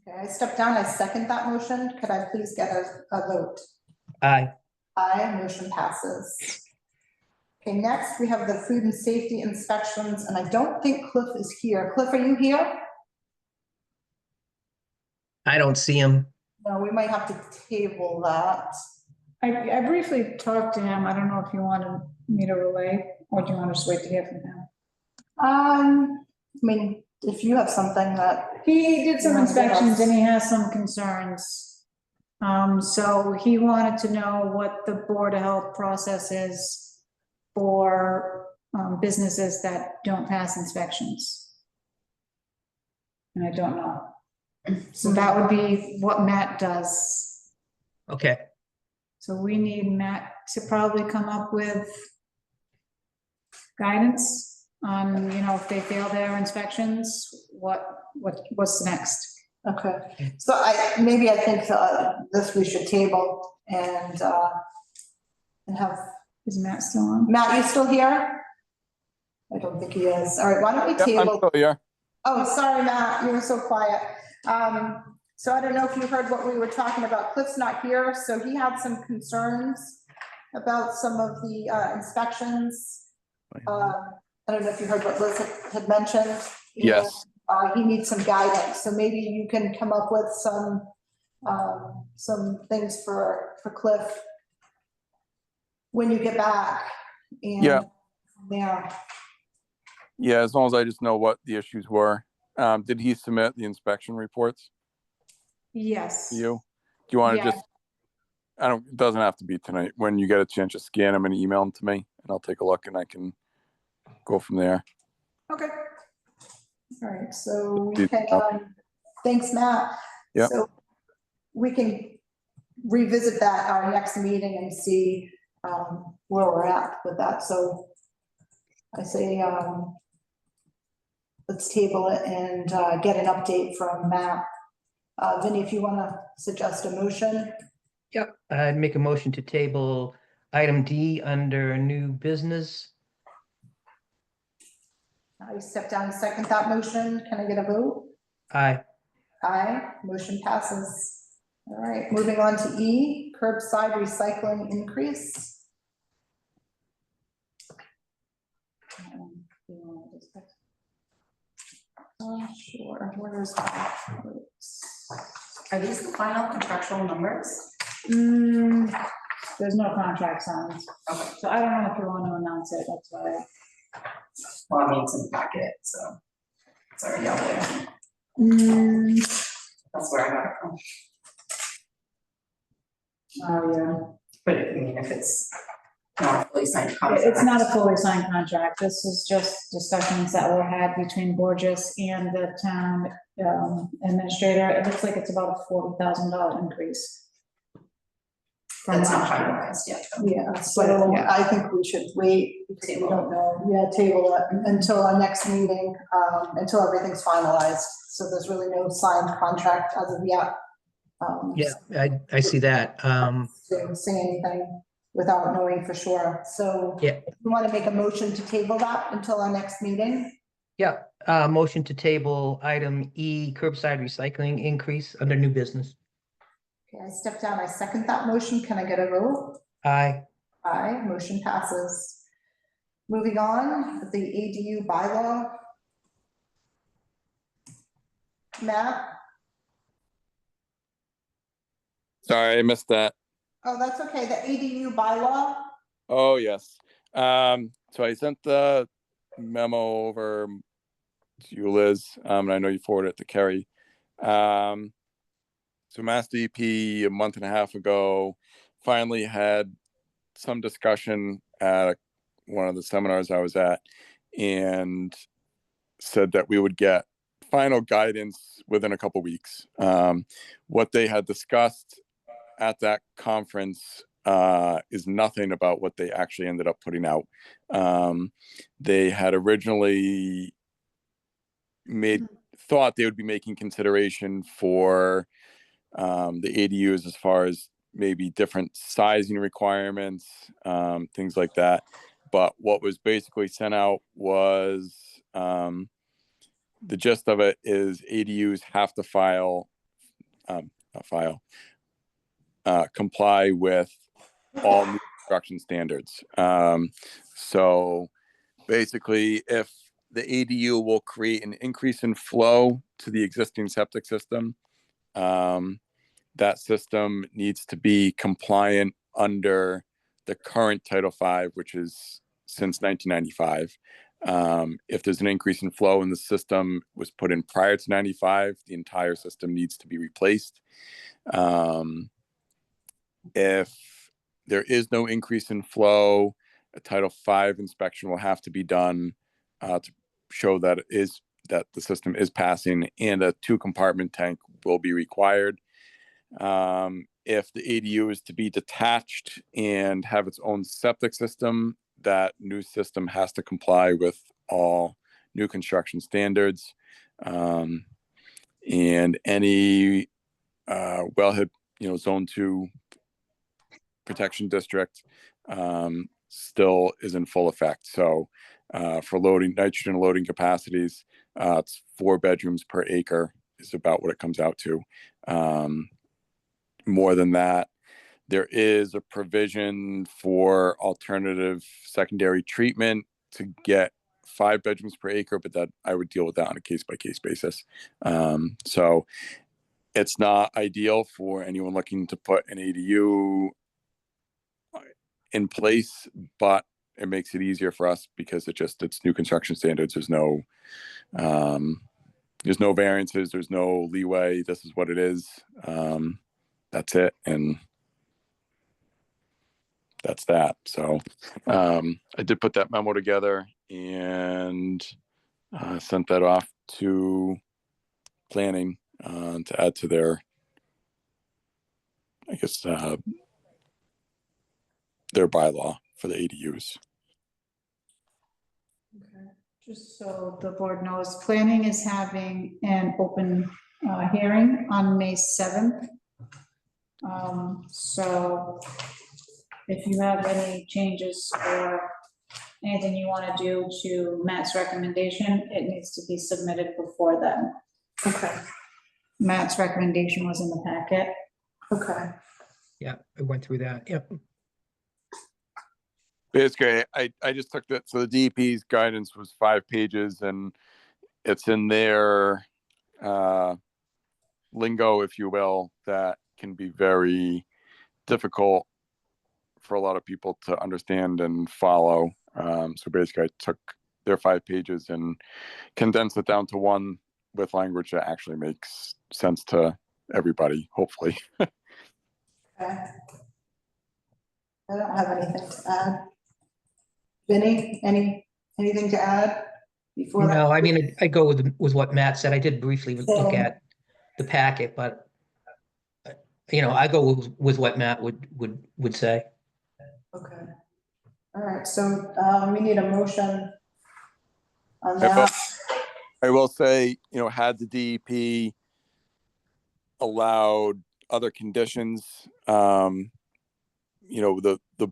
Speaker 1: Okay, I step down, I second that motion. Could I please get a vote?
Speaker 4: Aye.
Speaker 1: Aye, motion passes. Okay, next we have the food and safety inspections, and I don't think Cliff is here. Cliff, are you here?
Speaker 4: I don't see him.
Speaker 1: No, we might have to table that.
Speaker 5: I briefly talked to him, I don't know if you wanted me to relay, or do you want to just wait to hear from him?
Speaker 1: I mean, if you have something that,
Speaker 5: He did some
Speaker 1: Yeah,
Speaker 5: inspections
Speaker 1: yes.
Speaker 5: and he has some concerns. So he wanted to know what the Board of Health process is for, businesses that don't pass inspections. And I don't know. So that would be what Matt does.
Speaker 4: Okay,
Speaker 5: So we need Matt to probably come up with guidance on, you know, if they fail their inspections, what's next?
Speaker 1: okay. So maybe I think, this we should table and have,
Speaker 5: Is Matt still on?
Speaker 1: Matt, you still here? I don't think he is. All right, why don't we
Speaker 6: Yep, I'm
Speaker 1: table?
Speaker 6: still here.
Speaker 1: Oh, sorry, Matt, you were so quiet. So I don't know if you heard what we were talking about. Cliff's not here, so he had some concerns about some of the inspections. I don't know if you heard what Liz had mentioned.
Speaker 6: Yes.
Speaker 1: He needs some guidance, so maybe you can come up with some things for Cliff when you get back. And
Speaker 6: Yeah.
Speaker 1: Yeah.
Speaker 6: Yeah, as long as I just know what the issues were. Did he submit the inspection reports
Speaker 5: Yes.
Speaker 6: to you? Do you want to
Speaker 5: Yeah.
Speaker 6: just, it doesn't have to be tonight. When you get a chance, just scan them and email them to me and I'll take a look and I can go from there.
Speaker 1: Okay. All right, so we
Speaker 6: Did-
Speaker 1: can, thanks, Matt.
Speaker 6: Yep.
Speaker 1: So we can revisit that our next meeting and see where we're at with that. So I say, let's table it and get an update from Matt. Vinnie, if you want to suggest a motion.
Speaker 4: yep, I'd make a motion to table item D under new business.
Speaker 1: I step down and second that motion. Can I get a vote?
Speaker 4: Aye.
Speaker 1: Aye, motion passes. All right, moving on to E, curbside recycling increase. Sure, where's that?
Speaker 2: Are these the final contractual numbers?
Speaker 5: There's no contract signed,
Speaker 2: Okay.
Speaker 5: so I don't know if you want to announce it, that's why.
Speaker 2: Well, I mean, it's in the packet, so it's already out there. That's where I got it from.
Speaker 5: Oh, yeah.
Speaker 2: But I mean, if it's not a fully signed contract.
Speaker 5: It's not a fully signed contract, this is just discussions that were had between Borges and the town administrator. It looks like it's about a $40,000 increase. From
Speaker 2: That's not
Speaker 5: last year.
Speaker 2: finalized yet. though.
Speaker 1: Yeah, so I think we should wait, because we don't know, table it until our next meeting, until everything's finalized. So there's really no signed contract as of yet.
Speaker 4: Yeah, I see that.
Speaker 1: To say anything without knowing for sure. So
Speaker 4: Yeah.
Speaker 1: we want to make a motion to table that until our next meeting.
Speaker 4: Yeah, motion to table item E, curbside recycling increase under new business.
Speaker 1: Okay, I step down, I second that motion. Can I get a vote?
Speaker 4: Aye.
Speaker 1: Aye, motion passes. Moving on, the ADU bylaw Matt?
Speaker 6: Sorry, I missed that.
Speaker 1: Oh, that's okay. The ADU bylaw?
Speaker 6: Oh, yes. So I sent the memo over to you, Liz, and I know you forwarded it to Kerry. So Mass DEP a month and a half ago finally had some discussion at one of the seminars I was at and said that we would get final guidance within a couple weeks. What they had discussed at that conference is nothing about what they actually ended up putting out. They had originally thought they would be making consideration for the ADUs as far as maybe different sizing requirements, things like that. But what was basically sent out was the gist of it is ADUs have to comply with all new construction standards. So basically, if the ADU will create an increase in flow to the existing septic system, that system needs to be compliant under the current Title V, which is since 1995. If there's an increase in flow and the system was put in prior to 95, the entire system needs to be replaced. If there is no increase in flow, a Title V inspection will have to be done to show that the system is passing, and a 2-compartment tank will be required. If the ADU is to be detached and have its own septic system, that new system has to comply with all new construction standards. And any wellhead, Zone 2 protection district still is in full effect. So for nitrogen loading capacities, it's 4 bedrooms per acre is about what it comes out to. More than that, there is a provision for alternative secondary treatment to get 5 bedrooms per acre, but that I would deal with that on a case-by-case basis. So it's not ideal for anyone looking to put an ADU in place, but it makes it easier for us because it's new construction standards. There's no variances, there's no leeway. This is what it is. That's it. And that's that. So I did put that memo together and sent that off to planning to add to their, I guess, their bylaw for the ADUs.
Speaker 5: Okay. Just so the board knows, planning is having an open hearing on May 7th. So if you have any changes or anything you want to do to Matt's recommendation, it needs to be submitted before then.
Speaker 1: Okay,
Speaker 5: Matt's recommendation was in the packet.
Speaker 1: okay.
Speaker 4: Yeah, I went through that. Yep.
Speaker 6: Basically, I just took that. So the DEP's guidance was 5 pages, and it's in their lingo, if you will, that can be very difficult for a lot of people to understand and follow. So basically, I took their 5 pages and condensed it down to one with language that actually makes sense to everybody, hopefully.
Speaker 1: Okay. I don't have anything to add. Vinny, anything to add before that?
Speaker 4: No, I mean, I go with what Matt said. I did briefly look at the packet, but I go with what Matt would say.
Speaker 1: Okay. All right, so we need a motion on
Speaker 6: I will-
Speaker 1: that.
Speaker 6: I will say, had the DEP allowed other conditions, the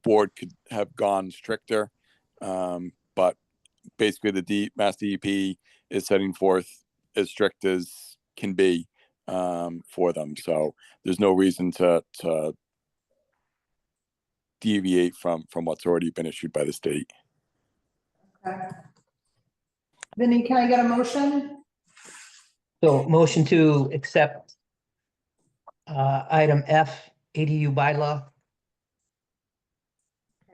Speaker 6: board could have gone stricter. But basically the Mass DEP is setting forth as strict as can be for them. So there's no reason to deviate from what's already been issued by the state.
Speaker 1: Okay. Vinny, can I get a motion?
Speaker 4: So motion to accept item F, ADU bylaw.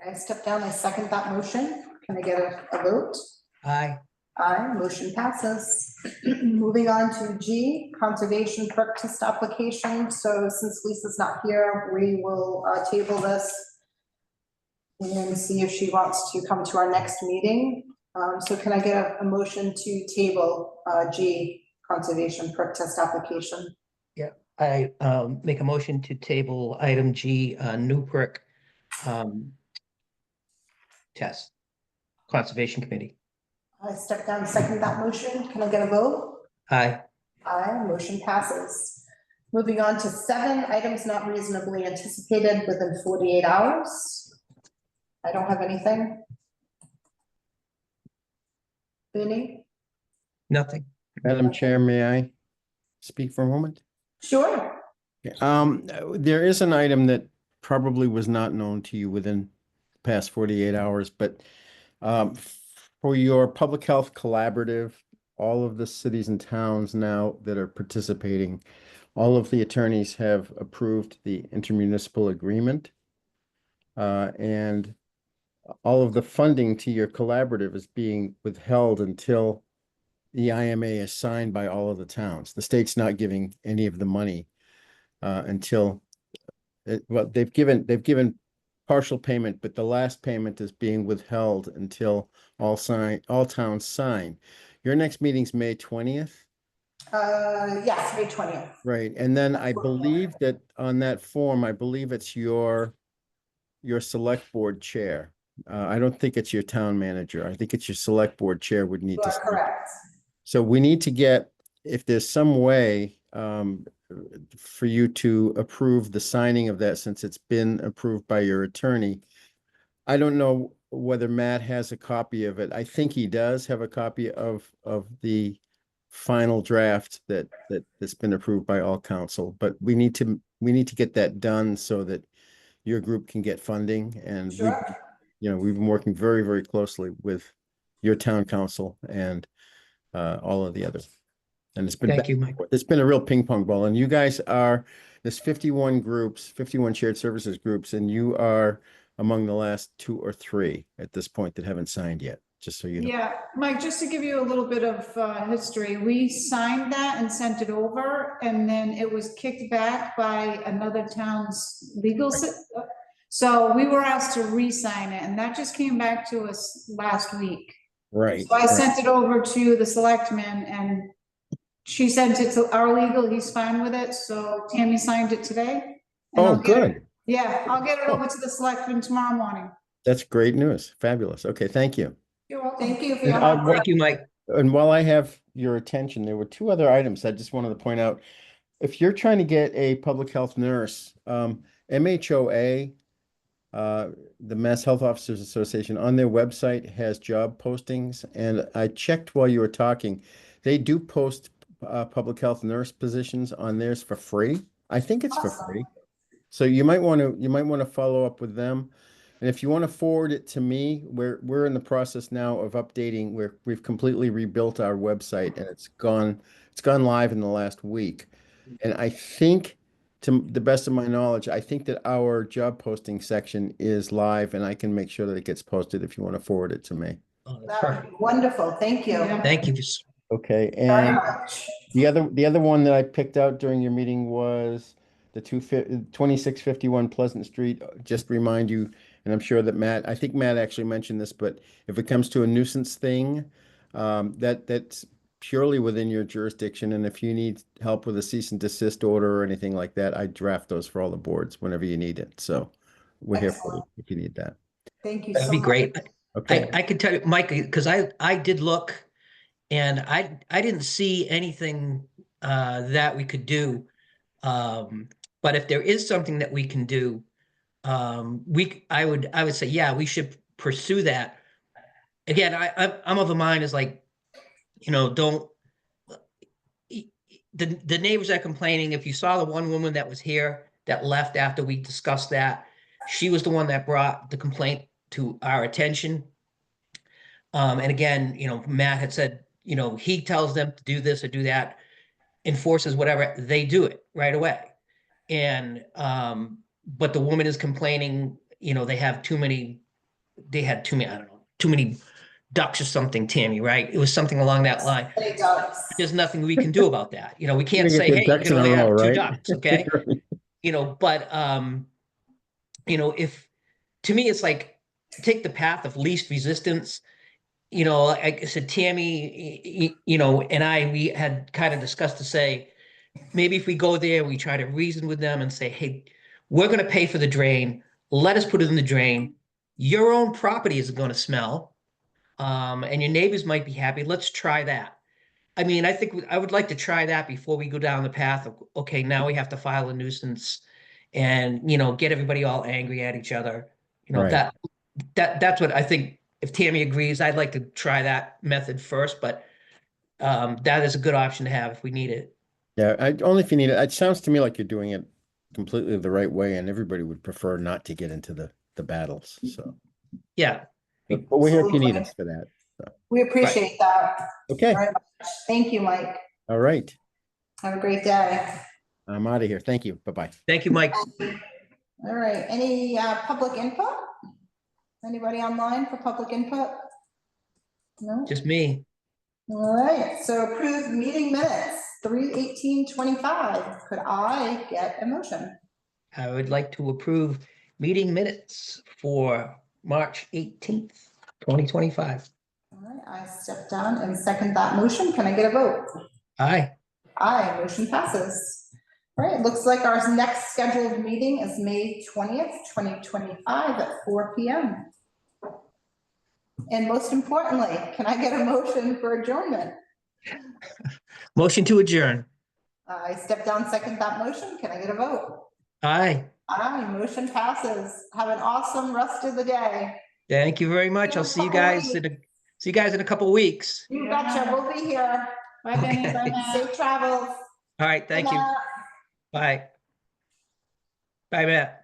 Speaker 1: I step down, I second that motion. Can I get a vote?
Speaker 4: Aye.
Speaker 1: Aye, motion passes. Moving on to G, conservation perk test application. So since Lisa's not here, we will table this and see if she wants to come to our next meeting. So can I get a motion to table G, conservation perk test application?
Speaker 4: I make a motion to table item G, Newbrook test, Conservation Committee.
Speaker 1: I step down, second that motion. Can I get a vote?
Speaker 4: Aye.
Speaker 1: Aye, motion passes. Moving on to 7, items not reasonably anticipated within 48 hours. I don't have anything. Vinnie?
Speaker 4: Nothing.
Speaker 3: Madam Chair, may I speak for a moment?
Speaker 1: Sure.
Speaker 3: There is an item that probably was not known to you within the past 48 hours, but for your public health collaborative, all of the cities and towns now that are participating, all of the attorneys have approved the intermunicipal agreement. And all of the funding to your collaborative is being withheld until the IMA is signed by all of the towns. The state's not giving any of the money until well, they've given partial payment, but the last payment is being withheld until all towns sign. Your next meeting's May 20th,
Speaker 1: Yes, May 20th.
Speaker 3: right? And then I believe that on that form, I believe it's your select board chair. I don't think it's your town manager. I think it's your select board chair would need
Speaker 1: You
Speaker 3: to.
Speaker 1: are correct.
Speaker 3: So we need to get, if there's some way for you to approve the signing of that, since it's been approved by your attorney. I don't know whether Matt has a copy of it. I think he does have a copy of the final draft that's been approved by all council, but we need to get that done so that your group can get funding. And
Speaker 1: Sure.
Speaker 3: we've been working very, very closely with your town council and all of the others. And
Speaker 4: Thank you, Mike.
Speaker 3: it's been a real ping pong ball. And you guys there's 51 groups, 51 shared services groups, and you are among the last 2 or 3 at this point that haven't signed yet, just so you know.
Speaker 5: Yeah, Mike, just to give you a little bit of history, we signed that and sent it over, and then it was kicked back by another town's legal. So we were asked to re-sign it, and that just came back to us last week.
Speaker 3: Right.
Speaker 5: So I sent it over to the selectmen, and she sent it to our legal, he's fine with it, so Tammy signed it today. and
Speaker 3: Oh,
Speaker 5: I'll get it-
Speaker 3: good.
Speaker 5: Yeah, I'll get it over to the selectmen tomorrow morning.
Speaker 3: That's great news. Fabulous. Okay, thank you.
Speaker 5: You're welcome.
Speaker 1: Thank you for your
Speaker 3: And,
Speaker 1: hard work.
Speaker 4: Thank you, Mike.
Speaker 3: And while I have your attention, there were 2 other items I just wanted to point out. If you're trying to get a public health nurse, MHOA, the Mass Health Officers Association, on their website has job postings, and I checked while you were talking. They do post public health nurse positions on theirs for free. I think it's for
Speaker 1: Awesome.
Speaker 3: free. So you might want to follow up with them. And if you want to forward it to me, we're in the process now of updating. We've completely rebuilt our website, and it's gone live in the last week. And I think, to the best of my knowledge, I think that our job posting section is live, and I can make sure that it gets posted if you want to forward it to me.
Speaker 4: Oh, that's
Speaker 1: That would
Speaker 4: perfect.
Speaker 1: be wonderful. Thank you
Speaker 5: Yeah.
Speaker 4: Thank you.
Speaker 3: Okay,
Speaker 1: very
Speaker 3: and
Speaker 1: much.
Speaker 3: the other one that I picked out during your meeting was the 2651 Pleasant Street. Just remind you, and I'm sure that I think Matt actually mentioned this, but if it comes to a nuisance thing, that's purely within your jurisdiction. And if you need help with a cease and desist order or anything like that, I draft those for all the boards whenever you need it. So we're here for you if you need that.
Speaker 1: Thank you so
Speaker 4: That'd
Speaker 1: much.
Speaker 4: be great.
Speaker 3: Okay.
Speaker 4: I could tell you, Mike, because I did look, and I didn't see anything that we could do. But if there is something that we can do, I would say, yeah, we should pursue that. Again, I'm of the mind is like, don't. The neighbors are complaining. If you saw the one woman that was here that left after we discussed that, she was the one that brought the complaint to our attention. And again, Matt had said, he tells them to do this or do that. enforces whatever, they do it right away. And, but the woman is complaining, you know, they had too many, I don't know, too many ducks or something, Tammy, right? It was something along that line.
Speaker 1: It does.
Speaker 4: There's nothing we can do about that. You know, we can't
Speaker 3: Gotta get
Speaker 4: say,
Speaker 3: their
Speaker 4: hey, you
Speaker 3: ducks
Speaker 4: can
Speaker 3: in a
Speaker 4: only have
Speaker 3: row,
Speaker 4: two
Speaker 3: right?
Speaker 4: ducks, okay? You know, but, you know, if, to me, it's like, take the path of least resistance. You know, like I said, Tammy, you know, and we had kind of discussed to say, maybe if we go there, we try to reason with them and say, hey, we're gonna pay for the drain, let us put it in the drain. Your own property is gonna smell, and your neighbors might be happy, let's try that. I mean, I think I would like to try that before we go down the path of, okay, now we have to file a nuisance and, you know, get everybody all angry at each other. You know,
Speaker 3: Right.
Speaker 4: that's what I think, if Tammy agrees, I'd like to try that method first, but that is a good option to have if we need it.
Speaker 3: Yeah, only if you need it. It sounds to me like you're doing it completely the right way, and everybody would prefer not to get into the battles, so.
Speaker 4: Yeah,
Speaker 3: But we're here if you need
Speaker 1: Absolutely.
Speaker 3: us for that.
Speaker 1: We appreciate that
Speaker 3: Okay,
Speaker 1: very much. Thank you, Mike.
Speaker 3: all right.
Speaker 1: Have a great day.
Speaker 3: I'm out of here. Thank you. Bye-bye.
Speaker 4: thank you, Mike.
Speaker 1: All right, any public input? Anybody online for public input? No?
Speaker 4: Just me.
Speaker 1: All right, so approved meeting minutes, 3/18/25. Could I get a motion?
Speaker 4: I would like to approve meeting minutes for March 18th, 2025.
Speaker 1: All right, I step down and second that motion. Can I get a vote?
Speaker 4: Aye,
Speaker 1: Aye, motion passes. All right, looks like our next scheduled meeting is May 20th, 2025 at 4 PM. And most importantly, can I get a motion for adjournment?
Speaker 4: motion to adjourn.
Speaker 1: I step down, second that motion. Can I get a vote?
Speaker 4: Aye,
Speaker 1: Aye, motion passes. Have an awesome rest of the day.
Speaker 4: thank you very much. I'll see you guys in a couple weeks.
Speaker 1: You betcha, we'll be here.
Speaker 5: Bye, Benny, bye, Matt.
Speaker 1: Safe travels.
Speaker 4: All right, thank
Speaker 1: Good
Speaker 4: you.
Speaker 1: luck.
Speaker 4: Bye. Bye, Matt.